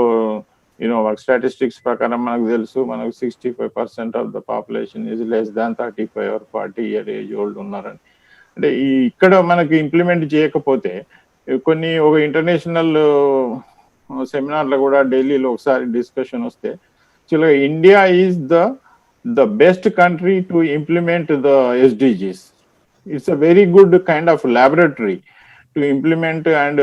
statistics ప్రకారం మనకు తెలుసు, మనకు 65% of the population is less than 35 or 40 year age old ఉన్నారని. అంటే ఇక్కడ మనకి ఇంప్లిమెంట్ చేయకపోతే కొన్ని ఒక ఇంటర్నేషనల్ సెమినార్లో కూడా ఢిల్లీలో ఒకసారి డిస్కషన్ వస్తే యాక్చువల్గా India is the best country to implement the SDGs. It's a very good kind of laboratory to implement and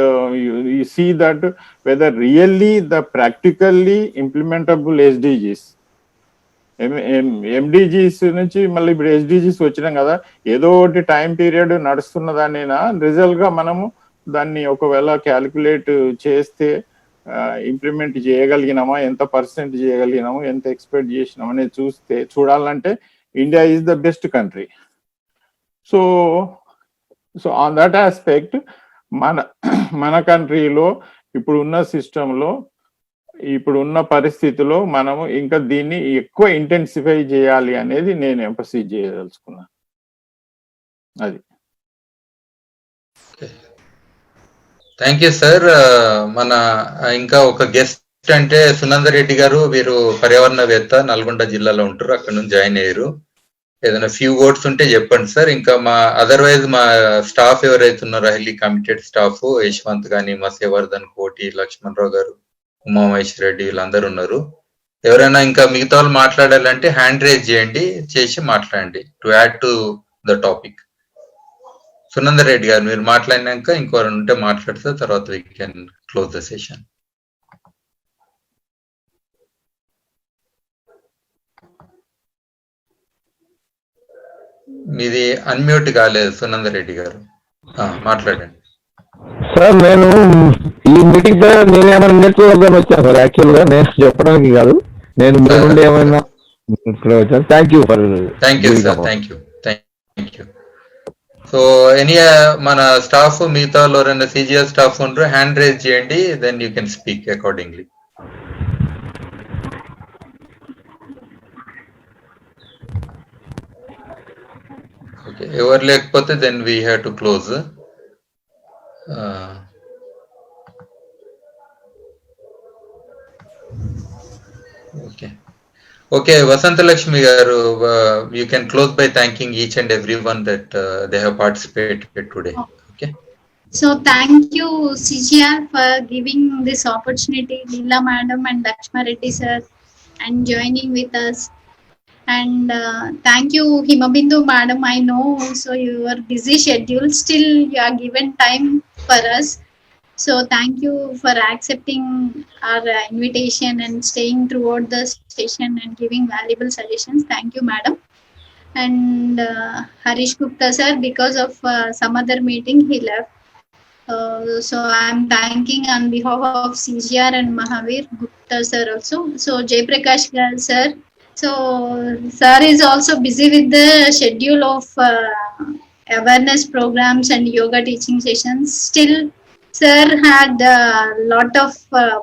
you see that whether really the practically implementable SDGs, MDGs నుంచి మళ్ళీ ఇప్పుడు SDGs వచ్చినాం కదా, ఏదో ఒకటి time period నడుస్తున్నదానేనా result గా మనము దాన్ని ఒకవేళ క్యాలిక్యులేట్ చేస్తే ఇంప్లిమెంట్ చేయగలిగినామా, ఎంత పర్సెంట్ చేయగలిగినాము, ఎంత ఎక్స్పెక్ట్ చేసినాం అనేది చూడాలంటే India is the best country. So on that aspect మన కంట్రీలో ఇప్పుడున్న సిస్టంలో ఇప్పుడున్న పరిస్థితిలో మనము ఇంకా దీన్ని ఎక్కువ ఇంటెన్సిఫై చేయాలి అనేది నేను ఎంఫసైజ్ చేయదలుచుకున్నా. అది. Thank you sir. మన ఇంకా ఒక గెస్ట్ అంటే సునందర్ రెడ్డి గారు, వీరు పర్యావరణవేత్త, నల్గొండ జిల్లాలో ఉంటారు, అక్కడ నుంచి జాయిన్ అయ్యారు. ఏదైనా ఫ్యూ వర్డ్స్ ఉంటే చెప్పండి సార్. ఇంకా మా అదర్వైజ్ మా స్టాఫ్ ఎవరైతే ఉన్నారో హైలీ కమిటెడ్ స్టాఫ్, యశ్వంత్ గాని, మత్స్యవర్ధన్, కోటి, లక్ష్మణ్ రావు గారు, ఉమామహేశ్వర రెడ్డి, వీళ్ళందరూ ఉన్నారు. ఎవరైనా ఇంకా మిగతా వాళ్ళు మాట్లాడాలంటే హ్యాండ్ రేజ్ చేయండి, చేసి మాట్లాడండి to add to the topic. Sunandar Reddy గారు మీరు మాట్లాడినాక ఇంకోరు ఉంటే మాట్లాడితే తర్వాత we can close the session. మీది అన్మ్యూట్ కాలేదు సునందర్ రెడ్డి గారు, మాట్లాడండి. సార్ నేను ఈ మీటింగ్ పై నేను ఏమైనా నేర్చుకోవాలని వచ్చాను సార్. యాక్చువల్ గా నేను చెప్పడానికి కాదు, నేను మీ నుండి ఏమైనా వచ్చాను. Thank you for. Thank you sir, thank you, thank you. So any మన స్టాఫ్ మిగతా ఎవరైనా సిజిఎస్ స్టాఫ్ ఉంటారు, హ్యాండ్ రేజ్ చేయండి, then you can speak accordingly. Okay, ఎవరు లేకపోతే then we have to close. Okay okay, Vasantha Lakshmi గారు, you can close by thanking each and everyone that they have participated today. Okay. So thank you CGR for giving this opportunity, Leela madam and Lakshma Reddy sir, and joining with us. And thank you Himabindu madam. I know so your busy schedule, still you are given time for us. So thank you for accepting our invitation and staying throughout the session and giving valuable suggestions. Thank you, madam. And Harish Gupta sir, because of some other meeting, he left. So I'm thanking on behalf of CGR and Mahavir Gupta sir also. So Jayprakash sir. So sir is also busy with the schedule of awareness programs and yoga teaching sessions. Still, sir had a lot of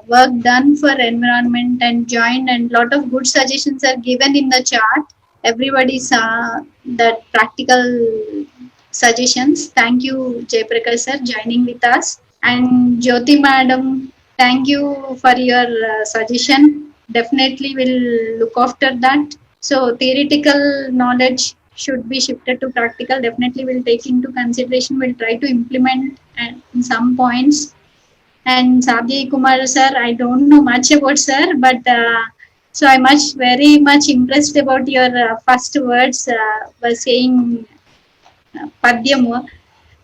work done for environment and joined, and lot of good suggestions are given in the chart. Everybody saw that practical suggestions. Thank you, Jayprakash sir, joining with us. And Jyoti madam, thank you for your suggestion. Definitely will look after that. So theoretical knowledge should be shifted to practical. Definitely will take into consideration. We'll try to implement in some points. And Sabhi Kumar sir, I don't know much about sir, but so I'm very much impressed about your first words by saying Padyamu.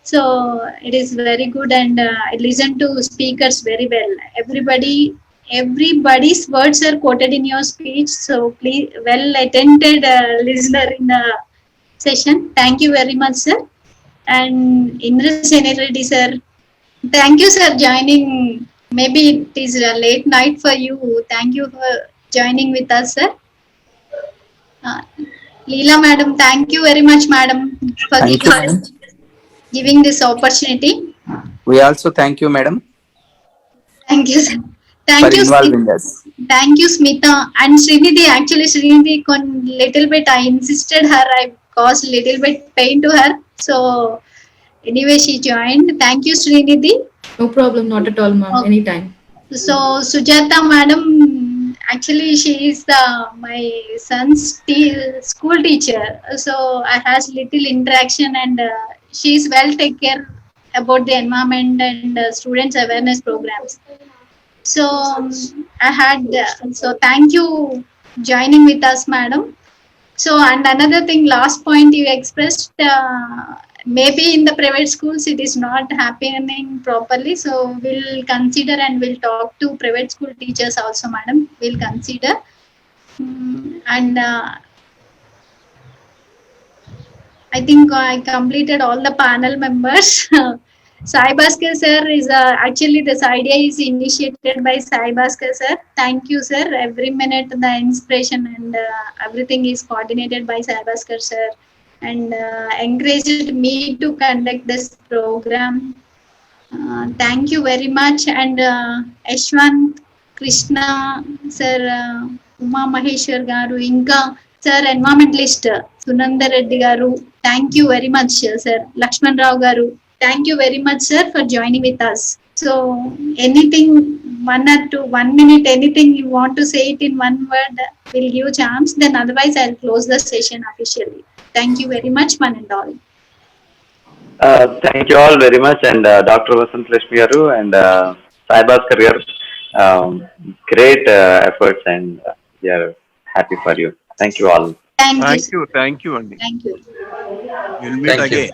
So it is very good, and I listen to speakers very well. Everybody's words are quoted in your speech. So please, well attended listener in the session. Thank you very much, sir. And Indra Senreddy sir, thank you, sir, joining. Maybe it is a late night for you. Thank you for joining with us, sir. Leela madam, thank you very much, madam, for Thank you, madam. giving this opportunity. We also thank you, madam, Thank you, sir. Thank for you, involving us. thank you, Smita and Srinidhi. Actually, Srinidhi, little bit I insisted her. I caused little bit pain to her. So anyway, she joined. Thank you, Srinidhi. No problem, not at all, ma'am. Okay. Anytime. So Sujata madam, actually she is my son's school teacher. So I has little interaction, and she is well take care about the environment and students awareness programs. So I had so thank you joining with us, madam. So, and another thing, last point you expressed, maybe in the private schools it is not happening properly. So we'll consider and we'll talk to private school teachers also, madam. We'll consider. And I think I completed all the panel members. Sai Bhaskar sir is actually this idea is initiated by Sai Bhaskar sir. Thank you, sir. Every minute the inspiration and everything is coordinated by Sai Bhaskar sir, and encouraged me to conduct this program. Thank you very much. And Ashwant Krishna sir, Uma Maheshwar garu, inka sir environmentalist Sunandar Reddy garu. Thank you very much, sir. Lakshman Rao garu. Thank you very much, sir, for joining with us. So anything, 1 or 1 minute, anything you want to say it in one word, we'll give chance. Then otherwise I'll close the session officially. Thank you very much, one and all. Thank you all very much, and Dr. Vasant Lakshmi garu and Sai Bhaskar garu, great efforts, and we are happy for you. Thank you all. Thank you. Thank you, Andy. Thank you. We'll meet Thank you. again.